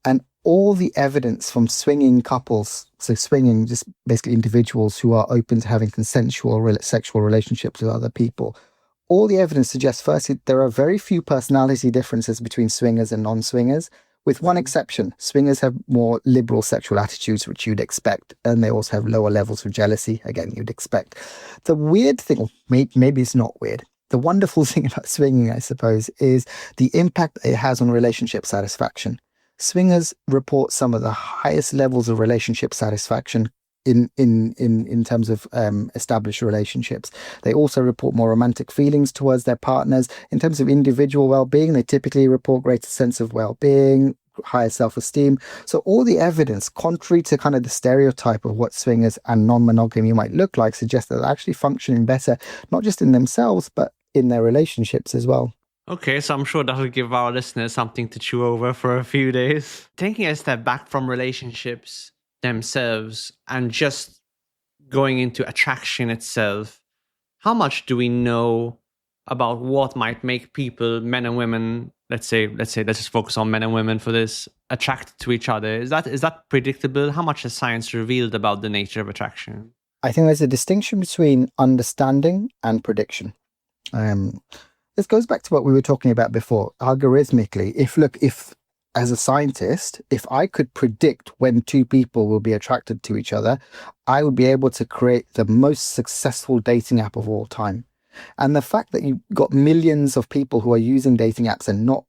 And all the evidence from swinging couples, so swinging, just basically individuals who are open to having consensual sexual relationships with other people, all the evidence suggests, firstly, there are very few personality differences between swingers and non-swingers, with one exception. Swingers have more liberal sexual attitudes, which you'd expect, and they also have lower levels of jealousy, again, you'd expect. The weird thing, or maybe it's not weird, the wonderful thing about swinging, I suppose, is the impact it has on relationship satisfaction. Swingers report some of the highest levels of relationship satisfaction in terms of established relationships. They also report more romantic feelings towards their partners. In terms of individual well-being, they typically report greater sense of well-being, higher self-esteem. So all the evidence, contrary to kind of the stereotype of what swingers and non-monogamy might look like, suggests that they're actually functioning better, not just in themselves, but in their relationships as well. Okay, so I'm sure that'll give our listeners something to chew over for a few days. Taking a step back from relationships themselves and just going into attraction itself, how much do we know about what might make people, men and women, let's just focus on men and women for this, attracted to each other? Is that predictable? How much has science revealed about the nature of attraction? I think there's a distinction between understanding and prediction. This goes back to what we were talking about before. Algorithmically, if as a scientist, if I could predict when two people will be attracted to each other, I would be able to create the most successful dating app of all time. And the fact that you've got millions of people who are using dating apps and not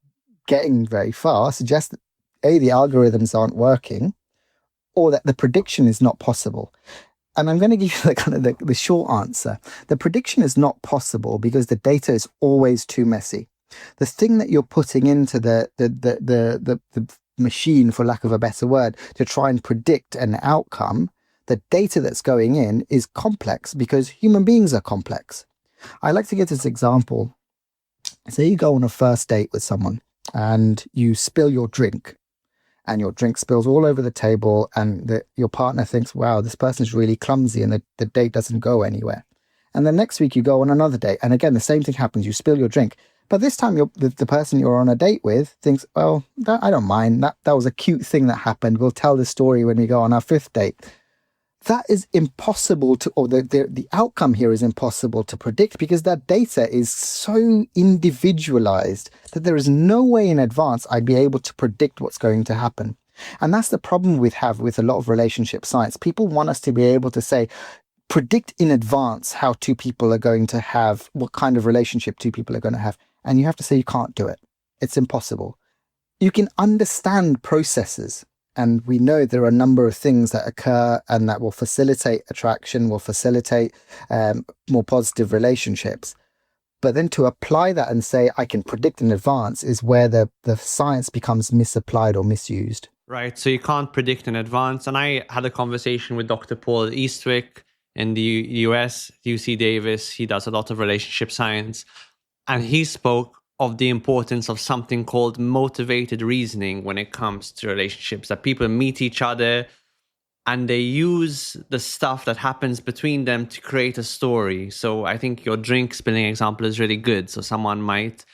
getting very far suggests that A, the algorithms aren't working, or that the prediction is not possible. And I'm going to give you the short answer. The prediction is not possible because the data is always too messy. The thing that you're putting into the machine, for lack of a better word, to try and predict an outcome, the data that's going in is complex because human beings are complex. I like to give this example. Say you go on a first date with someone and you spill your drink. And your drink spills all over the table, and your partner thinks, wow, this person's really clumsy, and the date doesn't go anywhere. And then next week you go on another date, and again, the same thing happens. You spill your drink. But this time the person you're on a date with thinks, well, I don't mind. That was a cute thing that happened. We'll tell the story when we go on our fifth date. that is impossible to, or the outcome here is impossible to predict, because that data is so individualized that there is no way in advance I'd be able to predict what's going to happen. And that's the problem we have with a lot of relationship science. People want us to be able to say, predict in advance how two people are going to have, what kind of relationship two people are going to have. And you have to say you can't do it. It's impossible. You can understand processes. And we know there are a number of things that occur and that will facilitate attraction, will facilitate more positive relationships. But then to apply that and say, I can predict in advance, is where the science becomes misapplied or misused. Right. So you can't predict in advance. And I had a conversation with Dr. Paul Eastwick in the US, UC Davis. He does a lot of relationship science. And he spoke of the importance of something called motivated reasoning when it comes to relationships, that people meet each other and they use the stuff that happens between them to create a story. So I think your drink spilling example is really good. So someone might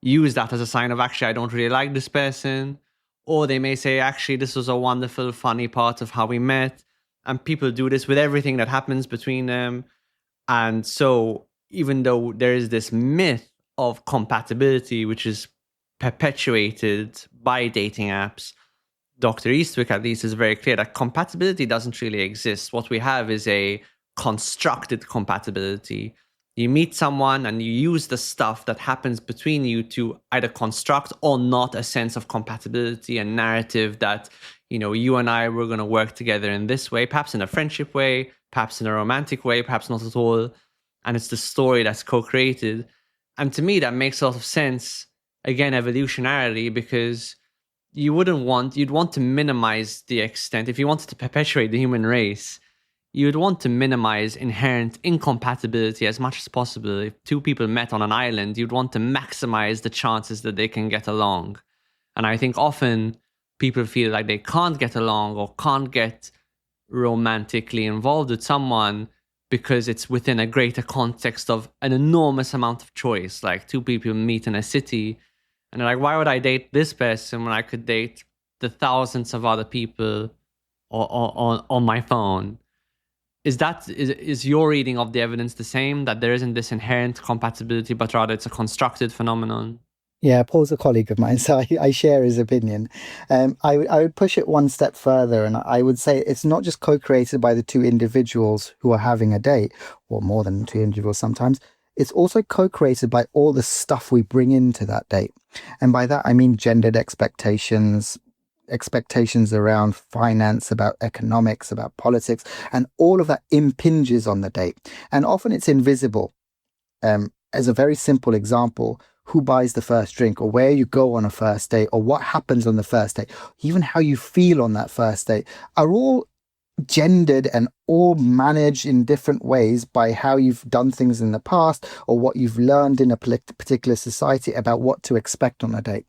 use that as a sign of, actually, I don't really like this person. Or they may say, actually, this was a wonderful, funny part of how we met. And people do this with everything that happens between them. And so even though there is this myth of compatibility, which is perpetuated by dating apps, Dr. Eastwick at least is very clear that compatibility doesn't really exist. What we have is a constructed compatibility. You meet someone and you use the stuff that happens between you to either construct or not a sense of compatibility and narrative that, you know, you and I were going to work together in this way, perhaps in a friendship way, perhaps in a romantic way, perhaps not at all. And it's the story that's co-created. And to me, that makes a lot of sense, again, evolutionarily, because you'd want to minimize the extent, if you wanted to perpetuate the human race, you'd want to minimize inherent incompatibility as much as possible. If two people met on an island, you'd want to maximize the chances that they can get along. And I think often people feel like they can't get along or can't get romantically involved with someone because it's within a greater context of an enormous amount of choice. Like two people meet in a city and they're like, why would I date this person when I could date the thousands of other people on my phone? Is your reading of the evidence the same, that there isn't this inherent compatibility, but rather it's a constructed phenomenon? Yeah, Paul's a colleague of mine, so I share his opinion. I would push it one step further, and I would say it's not just co-created by the two individuals who are having a date, or more than two individuals sometimes. It's also co-created by all the stuff we bring into that date. And by that, I mean gendered expectations around finance, about economics, about politics, and all of that impinges on the date. And often it's invisible. As a very simple example, who buys the first drink, or where you go on a first date, or what happens on the first date, even how you feel on that first date, are all gendered and all managed in different ways by how you've done things in the past, or what you've learned in a particular society about what to expect on a date.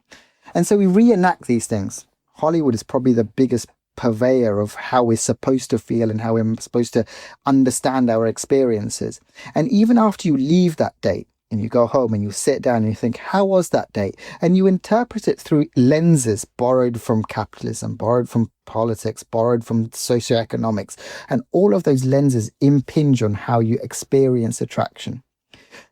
And so we reenact these things. Hollywood is probably the biggest purveyor of how we're supposed to feel and how we're supposed to understand our experiences. And even after you leave that date and you go home and you sit down and you think, how was that date? And you interpret it through lenses borrowed from capitalism, borrowed from politics, borrowed from socioeconomics. And all of those lenses impinge on how you experience attraction.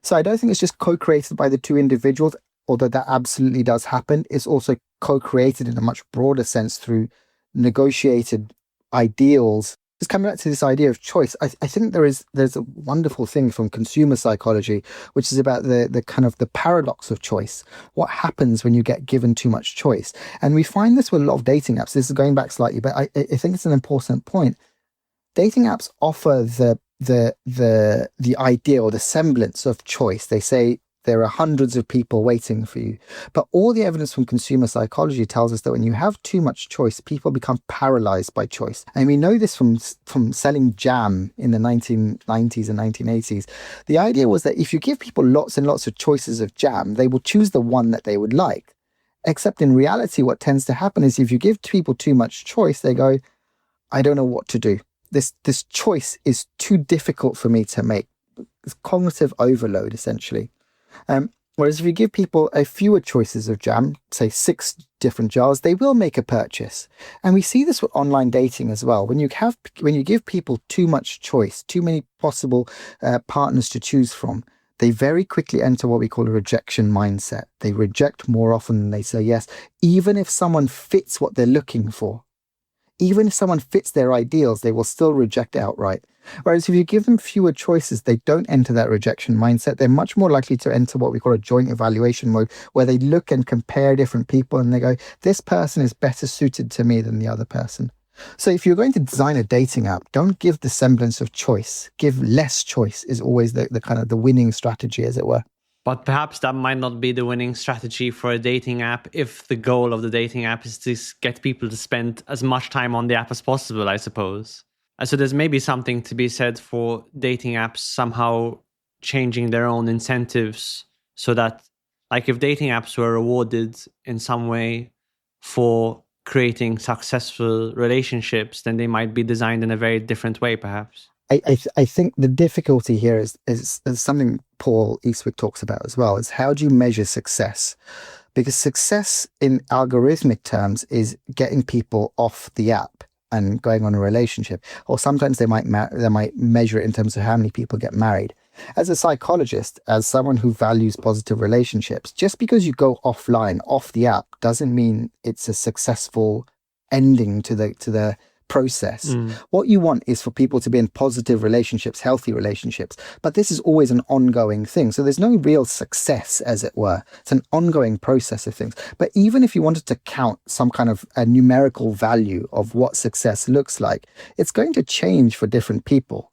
So I don't think it's just co-created by the two individuals, although that absolutely does happen. It's also co-created in a much broader sense through negotiated ideals. Just coming back to this idea of choice, I think there's a wonderful thing from consumer psychology, which is about the kind of the paradox of choice. What happens when you get given too much choice? And we find this with a lot of dating apps. This is going back slightly, but I think it's an important point. Dating apps offer the idea or the semblance of choice. They say there are hundreds of people waiting for you. But all the evidence from consumer psychology tells us that when you have too much choice, people become paralyzed by choice. And we know this from selling jam in the 1990s and 1980s. The idea was that if you give people lots and lots of choices of jam, they will choose the one that they would like. Except in reality, what tends to happen is if you give people too much choice, they go, I don't know what to do. This choice is too difficult for me to make. It's cognitive overload, essentially. And Whereas if you give people a fewer choices of jam, say 6 different jars, they will make a purchase. And we see this with online dating as well. When you give people too much choice, too many possible partners to choose from, they very quickly enter what we call a rejection mindset. They reject more often than they say yes, even if someone fits what they're looking for. Even if someone fits their ideals, they will still reject outright. Whereas if you give them fewer choices, they don't enter that rejection mindset. They're much more likely to enter what we call a joint evaluation mode, where they look and compare different people and they go, this person is better suited to me than the other person. So if you're going to design a dating app, don't give the semblance of choice. Give less choice is always the kind of the winning strategy, as it were. But perhaps that might not be the winning strategy for a dating app if the goal of the dating app is to get people to spend as much time on the app as possible, I suppose. So there's maybe something to be said for dating apps somehow changing their own incentives so that, like, if dating apps were rewarded in some way for creating successful relationships, then they might be designed in a very different way, perhaps. I think the difficulty here is something Paul Eastwick talks about as well, is how do you measure success? Because success in algorithmic terms is getting people off the app and going on a relationship. Or sometimes they might measure it in terms of how many people get married. As a psychologist, as someone who values positive relationships, just because you go offline, off the app, doesn't mean it's a successful ending to the process. What you want is for people to be in positive relationships, healthy relationships, but this is always an ongoing thing. So there's no real success, as it were. It's an ongoing process of things. But even if you wanted to count some kind of a numerical value of what success looks like, it's going to change for different people.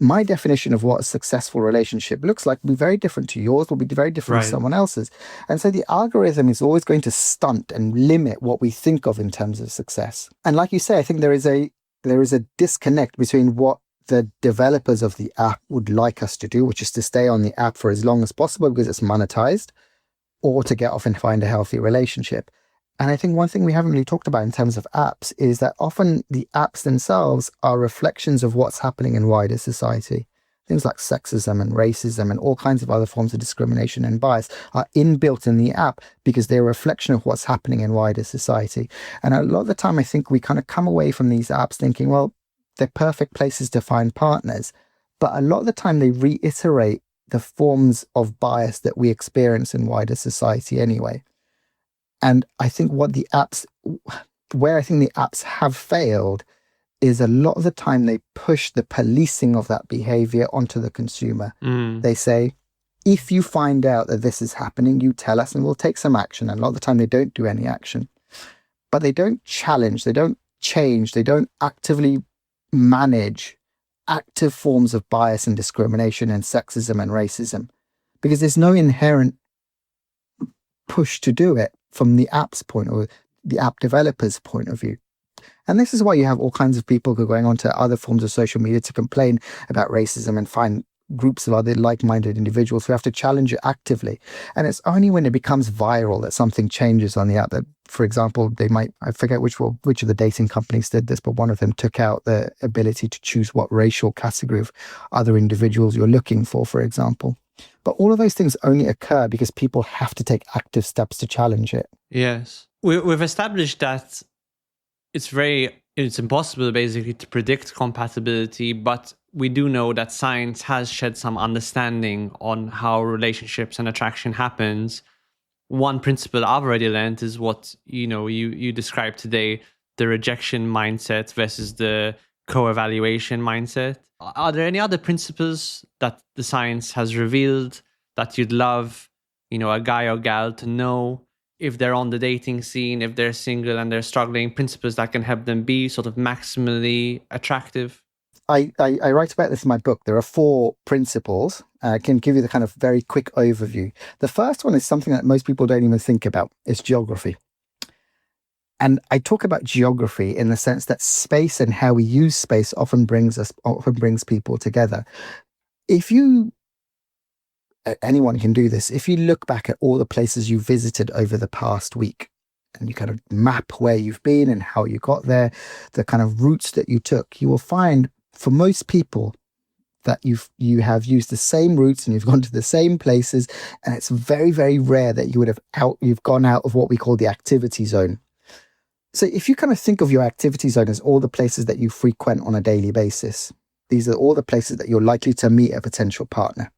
My definition of what a successful relationship looks like will be very different to yours, will be very different to someone else's. And so the algorithm is always going to stunt and limit what we think of in terms of success. And like you say, I think there is a disconnect between what the developers of the app would like us to do, which is to stay on the app for as long as possible because it's monetized, or to get off and find a healthy relationship. And I think one thing we haven't really talked about in terms of apps is that often the apps themselves are reflections of what's happening in wider society. Things like sexism and racism and all kinds of other forms of discrimination and bias are inbuilt in the app because they're a reflection of what's happening in wider society. And a lot of the time, I think we kind of come away from these apps thinking, well, they're perfect places to find partners. But a lot of the time, they reiterate the forms of bias that we experience in wider society anyway. And I think where I think the apps have failed is a lot of the time they push the policing of that behavior onto the consumer. They say, if you find out that this is happening, you tell us and we'll take some action. And a lot of the time they don't do any action. But they don't challenge, they don't change, they don't actively manage active forms of bias and discrimination and sexism and racism. Because there's no inherent push to do it from the app's point or the app developer's point of view. And this is why you have all kinds of people who are going onto other forms of social media to complain about racism and find groups of other like-minded individuals who have to challenge it actively. And it's only when it becomes viral that something changes on the app. That, for example, I forget which of the dating companies did this, but one of them took out the ability to choose what racial category of other individuals you're looking for example. But all of those things only occur because people have to take active steps to challenge it. Yes. We've established that it's impossible basically to predict compatibility, but we do know that science has shed some understanding on how relationships and attraction happens. One principle I've already learned is what you described today, the rejection mindset versus the co-evaluation mindset. Are there any other principles that the science has revealed that you'd love, a guy or gal to know if they're on the dating scene, if they're single and they're struggling, principles that can help them be sort of maximally attractive? I write about this in my book. There are 4 principles. I can give you the kind of very quick overview. The first one is something that most people don't even think about. It's geography. And I talk about geography in the sense that space and how we use space often brings people together. Anyone can do this. If you look back at all the places you visited over the past week and you kind of map where you've been and how you got there, the kind of routes that you took, you will find for most people, that you have used the same routes and you've gone to the same places, and it's very, very rare that you've gone out of what we call the activity zone. So if you kind of think of your activity zone as all the places that you frequent on a daily basis, these are all the places that you're likely to meet a potential partner.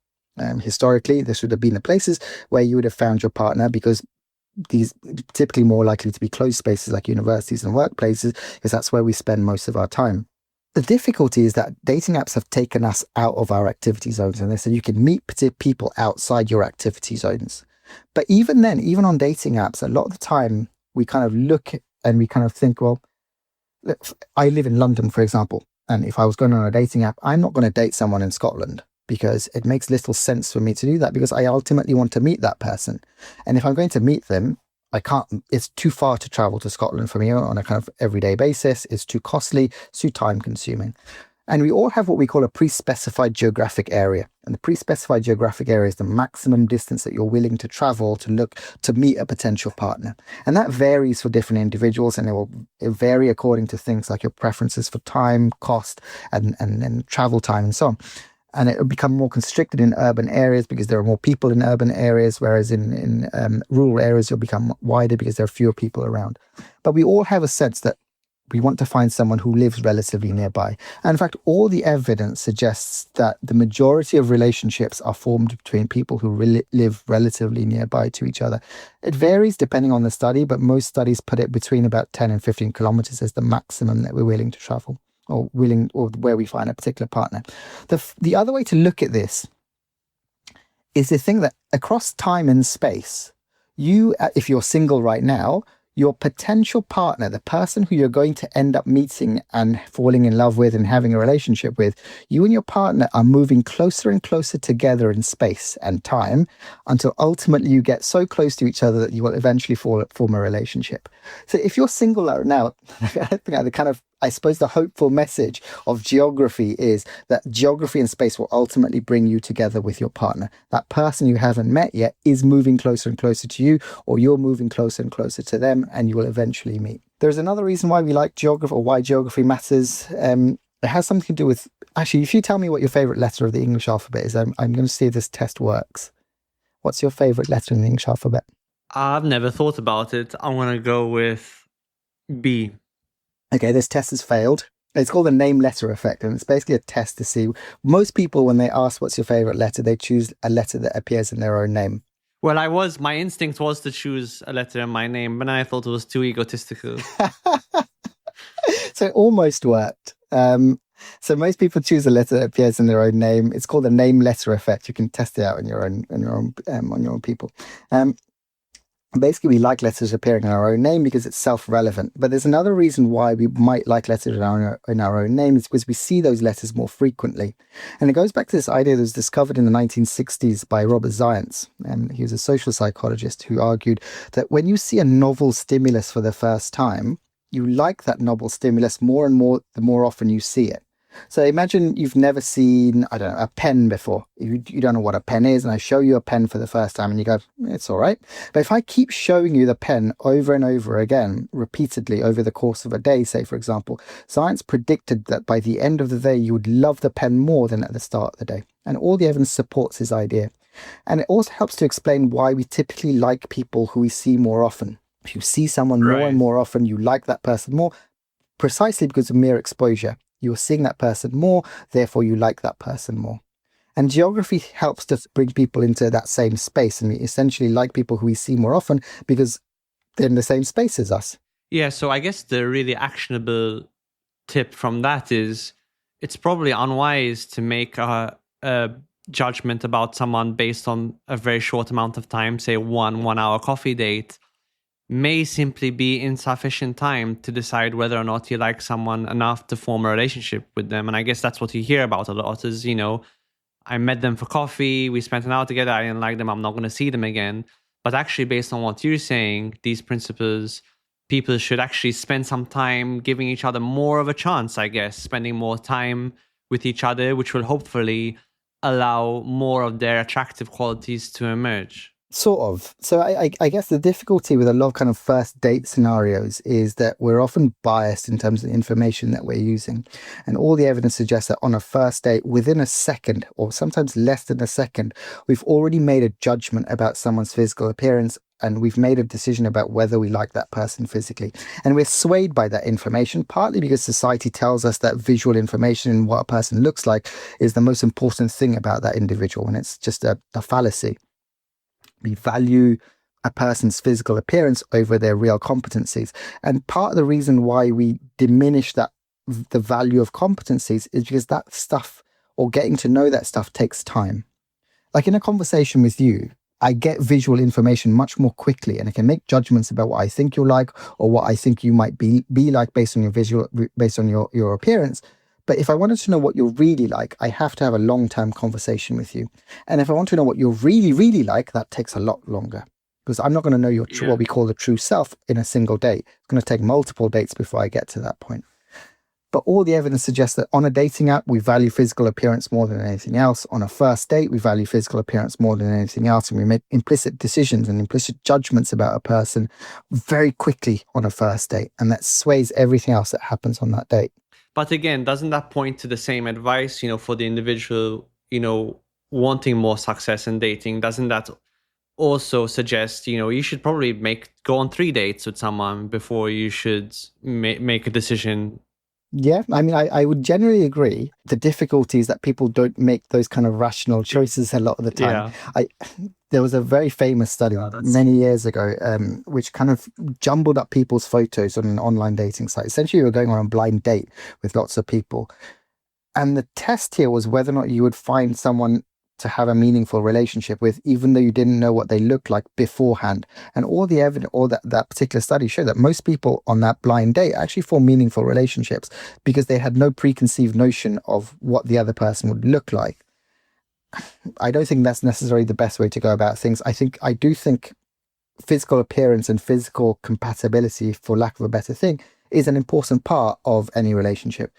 Historically, this would have been the places where you would have found your partner, because these typically more likely to be closed spaces like universities and workplaces, because that's where we spend most of our time. The difficulty is that dating apps have taken us out of our activity zones, and they said you can meet people outside your activity zones. But even then, even on dating apps, a lot of the time we kind of look and we kind of think, well, I live in London, for example, and if I was going on a dating app, I'm not going to date someone in Scotland, because it makes little sense for me to do that, because I ultimately want to meet that person. And if I'm going to meet them, I can't, it's too far to travel to Scotland for me on a kind of everyday basis. It's too costly, it's too time consuming. And we all have what we call a pre-specified geographic area. And the pre-specified geographic area is the maximum distance that you're willing to travel to meet a potential partner. And that varies for different individuals, and it will vary according to things like your preferences for time, cost, and travel time and so on. And it will become more constricted in urban areas because there are more people in urban areas, whereas in rural areas, you'll become wider because there are fewer people around. But we all have a sense that we want to find someone who lives relatively nearby. And in fact, all the evidence suggests that the majority of relationships are formed between people who live relatively nearby to each other. It varies depending on the study, but most studies put it between about 10 and 15 kilometers as the maximum that we're willing to travel, or where we find a particular partner. The other way to look at this is to think that across time and space, if you're single right now, your potential partner, the person who you're going to end up meeting and falling in love with and having a relationship with, you and your partner are moving closer and closer together in space and time until ultimately you get so close to each other that you will eventually form a relationship. So if you're single right now, I suppose the hopeful message of geography is that geography and space will ultimately bring you together with your partner. That person you haven't met yet is moving closer and closer to you, or you're moving closer and closer to them, and you will eventually meet. There's another reason why we like geography, or why geography matters. It has something to do with, actually, if you tell me what your favorite letter of the English alphabet is, I'm going to see if this test works. What's your favorite letter in the English alphabet? I've never thought about it. I'm going to go with B. Okay, this test has failed. It's called the name letter effect, and it's basically a test to see. Most people, when they ask what's your favorite letter, they choose a letter that appears in their own name. Well, my instinct was to choose a letter in my name, but I thought it was too egotistical. So it almost worked. So most people choose a letter that appears in their own name. It's called the name letter effect. You can test it out on your own people. Basically, we like letters appearing in our own name because it's self-relevant. But there's another reason why we might like letters in our own name, is because we see those letters more frequently. And it goes back to this idea that was discovered in the 1960s by Robert Zients. And he was a social psychologist who argued that when you see a novel stimulus for the first time, you like that novel stimulus more and more the more often you see it. So imagine you've never seen, I don't know, a pen before. You don't know what a pen is, and I show you a pen for the first time and you go, it's all right. But if I keep showing you the pen over and over again, repeatedly over the course of a day, say, for example, science predicted that by the end of the day, you would love the pen more than at the start of the day. And all the evidence supports this idea. And it also helps to explain why we typically like people who we see more often. If you see someone more and more often, you like that person more, precisely because of mere exposure. You're seeing that person more, therefore you like that person more. And geography helps to bring people into that same space, and we essentially like people who we see more often because they're in the same space as us. Yeah, so I guess the really actionable tip from that is it's probably unwise to make a judgment about someone based on a very short amount of time, say 1 hour coffee date, may simply be insufficient time to decide whether or not you like someone enough to form a relationship with them. And I guess that's what you hear about a lot is, I met them for coffee, we spent an hour together, I didn't like them, I'm not going to see them again. But actually, based on what you're saying, these principles, people should actually spend some time giving each other more of a chance, I guess, spending more time with each other, which will hopefully allow more of their attractive qualities to emerge. Sort of. So I guess the difficulty with a lot of kind of first date scenarios is that we're often biased in terms of the information that we're using. And all the evidence suggests that on a first date, within a second, or sometimes less than a second, we've already made a judgment about someone's physical appearance, and we've made a decision about whether we like that person physically. And we're swayed by that information, partly because society tells us that visual information and what a person looks like is the most important thing about that individual. And it's just a fallacy. We value a person's physical appearance over their real competencies. And part of the reason why we diminish the value of competencies is because that stuff, or getting to know that stuff, takes time. Like in a conversation with you, I get visual information much more quickly, and I can make judgments about what I think you're like or what I think you might be like based on your appearance. But if I wanted to know what you're really like, I have to have a long-term conversation with you. And if I want to know what you're really, really like, that takes a lot longer, because I'm not going to know your what we call the true self in a single date. It's going to take multiple dates before I get to that point. But all the evidence suggests that on a dating app, we value physical appearance more than anything else. On a first date, we value physical appearance more than anything else. And we make implicit decisions and implicit judgments about a person very quickly on a first date. And that sways everything else that happens on that date. But again, doesn't that point to the same advice, for the individual, wanting more success in dating? Doesn't that also suggest, you should probably go on 3 dates with someone before you should make a decision? Yeah, I mean, I would generally agree. The difficulty is that people don't make those kind of rational choices a lot of the time. Yeah. There was a very famous study many years ago, which kind of jumbled up people's photos on an online dating site. Essentially, you were going on a blind date with lots of people. And the test here was whether or not you would find someone to have a meaningful relationship with, even though you didn't know what they looked like beforehand. And all the evidence, all that particular study showed that most people on that blind date actually form meaningful relationships because they had no preconceived notion of what the other person would look like. I don't think that's necessarily the best way to go about things. I do think physical appearance and physical compatibility, for lack of a better thing, is an important part of any relationship.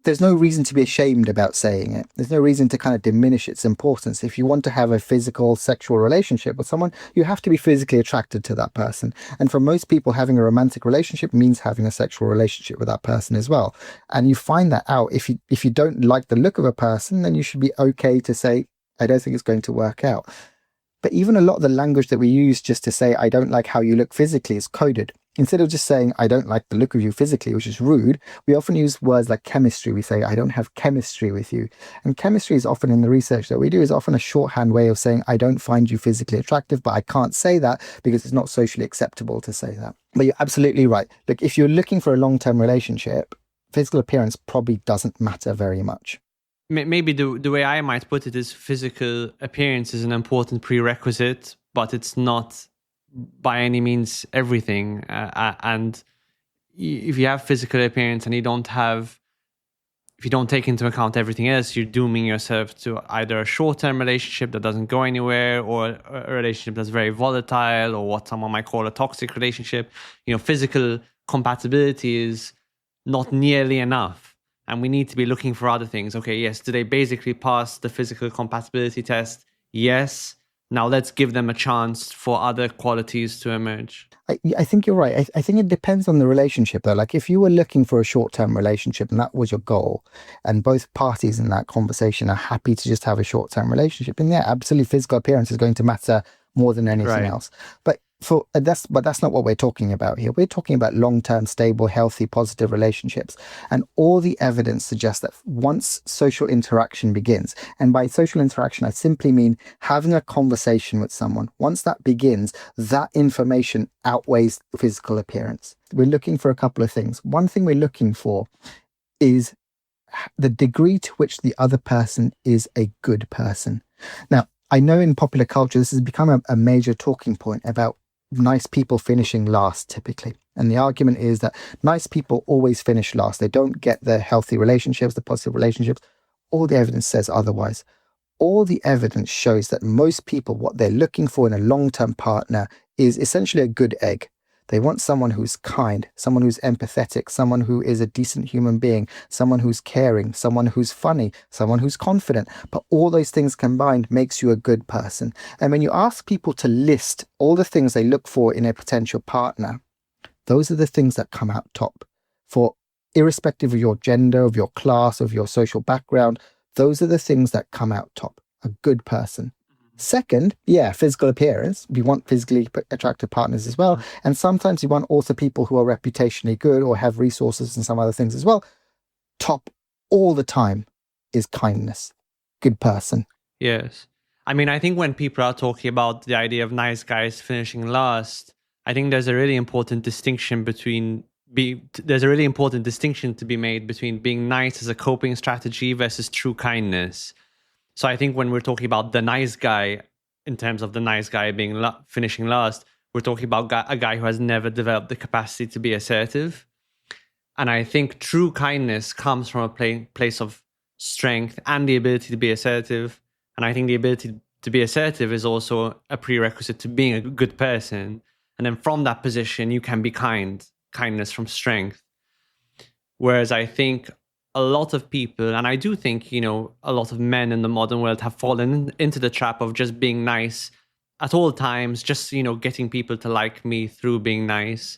There's no reason to be ashamed about saying it. There's no reason to kind of diminish its importance. If you want to have a physical, sexual relationship with someone, you have to be physically attracted to that person. And for most people, having a romantic relationship means having a sexual relationship with that person as well. And you find that out. If you don't like the look of a person, then you should be okay to say, I don't think it's going to work out. But even a lot of the language that we use just to say, I don't like how you look physically, is coded. Instead of just saying, I don't like the look of you physically, which is rude, we often use words like chemistry. We say, I don't have chemistry with you. And chemistry is often, in the research that we do, is often a shorthand way of saying, I don't find you physically attractive, but I can't say that because it's not socially acceptable to say that. But you're absolutely right. Look, if you're looking for a long-term relationship, physical appearance probably doesn't matter very much. Maybe the way I might put it is physical appearance is an important prerequisite, but it's not by any means everything. And if you have physical appearance and if you don't take into account everything else, you're dooming yourself to either a short-term relationship that doesn't go anywhere, or a relationship that's very volatile, or what someone might call a toxic relationship. Physical compatibility is not nearly enough. And we need to be looking for other things. Okay, yes, do they basically pass the physical compatibility test? Yes. Now let's give them a chance for other qualities to emerge. I think you're right. I think it depends on the relationship, though. Like if you were looking for a short-term relationship and that was your goal, and both parties in that conversation are happy to just have a short-term relationship, then yeah, absolutely physical appearance is going to matter more than anything else. But that's not what we're talking about here. We're talking about long-term, stable, healthy, positive relationships. And all the evidence suggests that once social interaction begins, and by social interaction, I simply mean having a conversation with someone. Once that begins, that information outweighs physical appearance. We're looking for a couple of things. One thing we're looking for is the degree to which the other person is a good person. Now, I know in popular culture, this has become a major talking point about nice people finishing last typically. And the argument is that nice people always finish last. They don't get the healthy relationships, the positive relationships. All the evidence says otherwise. All the evidence shows that most people, what they're looking for in a long-term partner is essentially a good egg. They want someone who's kind, someone who's empathetic, someone who is a decent human being, someone who's caring, someone who's funny, someone who's confident. But all those things combined makes you a good person. And when you ask people to list all the things they look for in a potential partner, those are the things that come out top. For irrespective of your gender, of your class, of your social background, those are the things that come out top. A good person. Second, physical appearance. We want physically attractive partners as well. And sometimes we want also people who are reputationally good or have resources and some other things as well. Top all the time is kindness. Good person. Yes. I mean, I think when people are talking about the idea of nice guys finishing last, I think there's a really important distinction to be made between being nice as a coping strategy versus true kindness. So I think when we're talking about the nice guy, in terms of the nice guy being finishing last, we're talking about a guy who has never developed the capacity to be assertive. And I think true kindness comes from a place of strength and the ability to be assertive. And I think the ability to be assertive is also a prerequisite to being a good person. And then from that position, you can be kindness from strength. Whereas I think a lot of people, and I do think, a lot of men in the modern world have fallen into the trap of just being nice at all times, just, getting people to like me through being nice.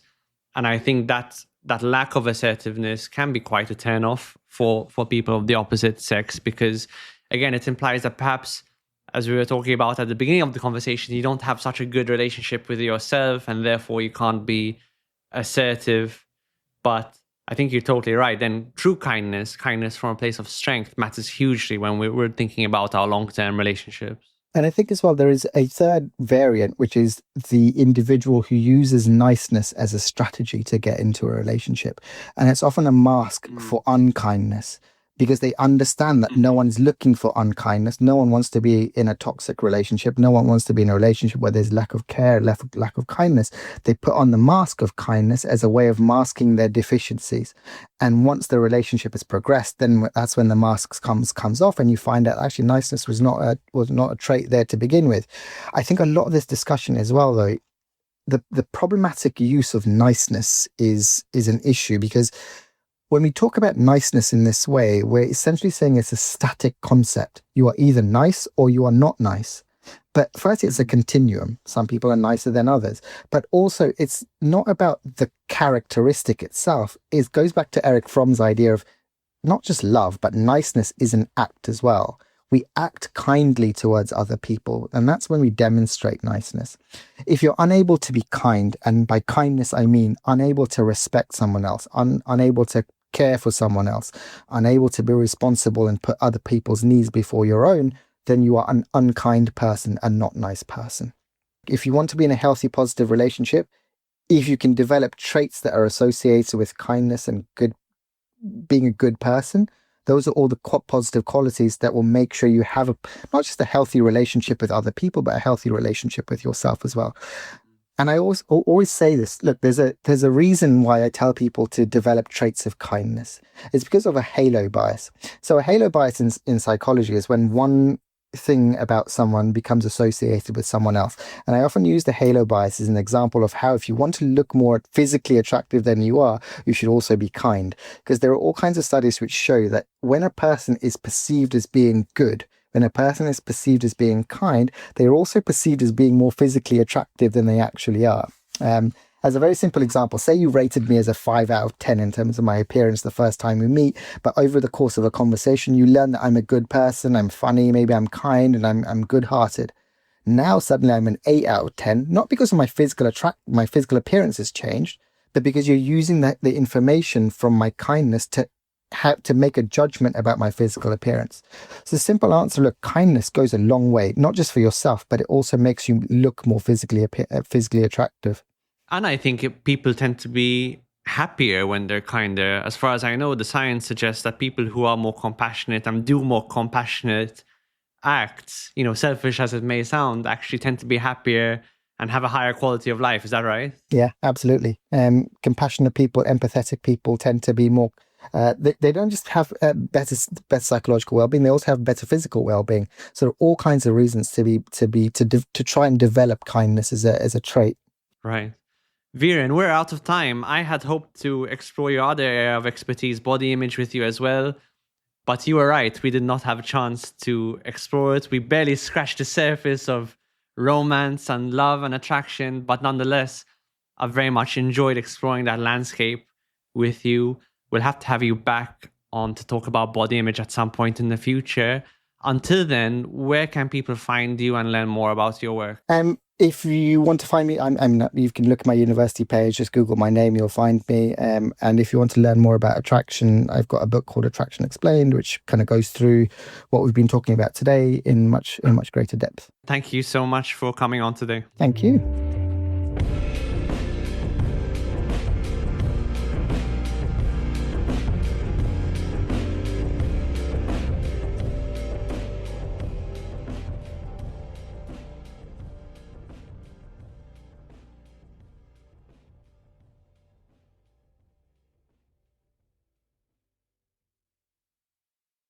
And I think that lack of assertiveness can be quite a turnoff for people of the opposite sex, because, again, it implies that perhaps, as we were talking about at the beginning of the conversation, you don't have such a good relationship with yourself, and therefore you can't be assertive. But I think you're totally right. Then true kindness from a place of strength matters hugely when we're thinking about our long-term relationships. And I think as well, there is a third variant, which is the individual who uses niceness as a strategy to get into a relationship. And it's often a mask for unkindness, because they understand that no one's looking for unkindness. No one wants to be in a toxic relationship. No one wants to be in a relationship where there's lack of care, lack of kindness. They put on the mask of kindness as a way of masking their deficiencies. And once the relationship has progressed, then that's when the mask comes off, and you find out actually niceness was not a trait there to begin with. I think a lot of this discussion as well, though, the problematic use of niceness is an issue, because when we talk about niceness in this way, we're essentially saying it's a static concept. You are either nice or you are not nice. But first, it's a continuum. Some people are nicer than others. But also, it's not about the characteristic itself. It goes back to Erich Fromm's idea of not just love, but niceness is an act as well. We act kindly towards other people, and that's when we demonstrate niceness. If you're unable to be kind, and by kindness I mean unable to respect someone else, unable to care for someone else, unable to be responsible and put other people's needs before your own, then you are an unkind person and not nice person. If you want to be in a healthy, positive relationship, if you can develop traits that are associated with kindness and being a good person, those are all the positive qualities that will make sure you have not just a healthy relationship with other people, but a healthy relationship with yourself as well. And I always say this, look, there's a reason why I tell people to develop traits of kindness. It's because of a halo bias. So a halo bias in psychology is when one thing about someone becomes associated with someone else. And I often use the halo bias as an example of how if you want to look more physically attractive than you are, you should also be kind. Because there are all kinds of studies which show that when a person is perceived as being good, when a person is perceived as being kind, they are also perceived as being more physically attractive than they actually are. As a very simple example, say you rated me as a 5 out of 10 in terms of my appearance the first time we meet, but over the course of a conversation, you learn that I'm a good person, I'm funny, maybe I'm kind, and I'm good-hearted. Now suddenly I'm an 8 out of 10, not because of my physical appearance has changed, but because you're using the information from my kindness to make a judgment about my physical appearance. So the simple answer, look, kindness goes a long way, not just for yourself, but it also makes you look more physically attractive. And I think people tend to be happier when they're kinder. As far as I know, the science suggests that people who are more compassionate and do more compassionate acts, selfish as it may sound, actually tend to be happier and have a higher quality of life. Is that right? Yeah, absolutely. Compassionate people, empathetic people tend to be more they don't just have better psychological well-being, they also have better physical well-being. So there are all kinds of reasons to try and develop kindness as a trait. Right. Viren, we're out of time. I had hoped to explore your other area of expertise, body image, with you as well. But you were right. We did not have a chance to explore it. We barely scratched the surface of romance and love and attraction. But nonetheless, I've very much enjoyed exploring that landscape with you. We'll have to have you back on to talk about body image at some point in the future. Until then, where can people find you and learn more about your work? If you want to find me, you can look at my university page, just Google my name, you'll find me. And if you want to learn more about attraction, I've got a book called Attraction Explained, which kind of goes through what we've been talking about today in much greater depth. Thank you so much for coming on today. Thank you.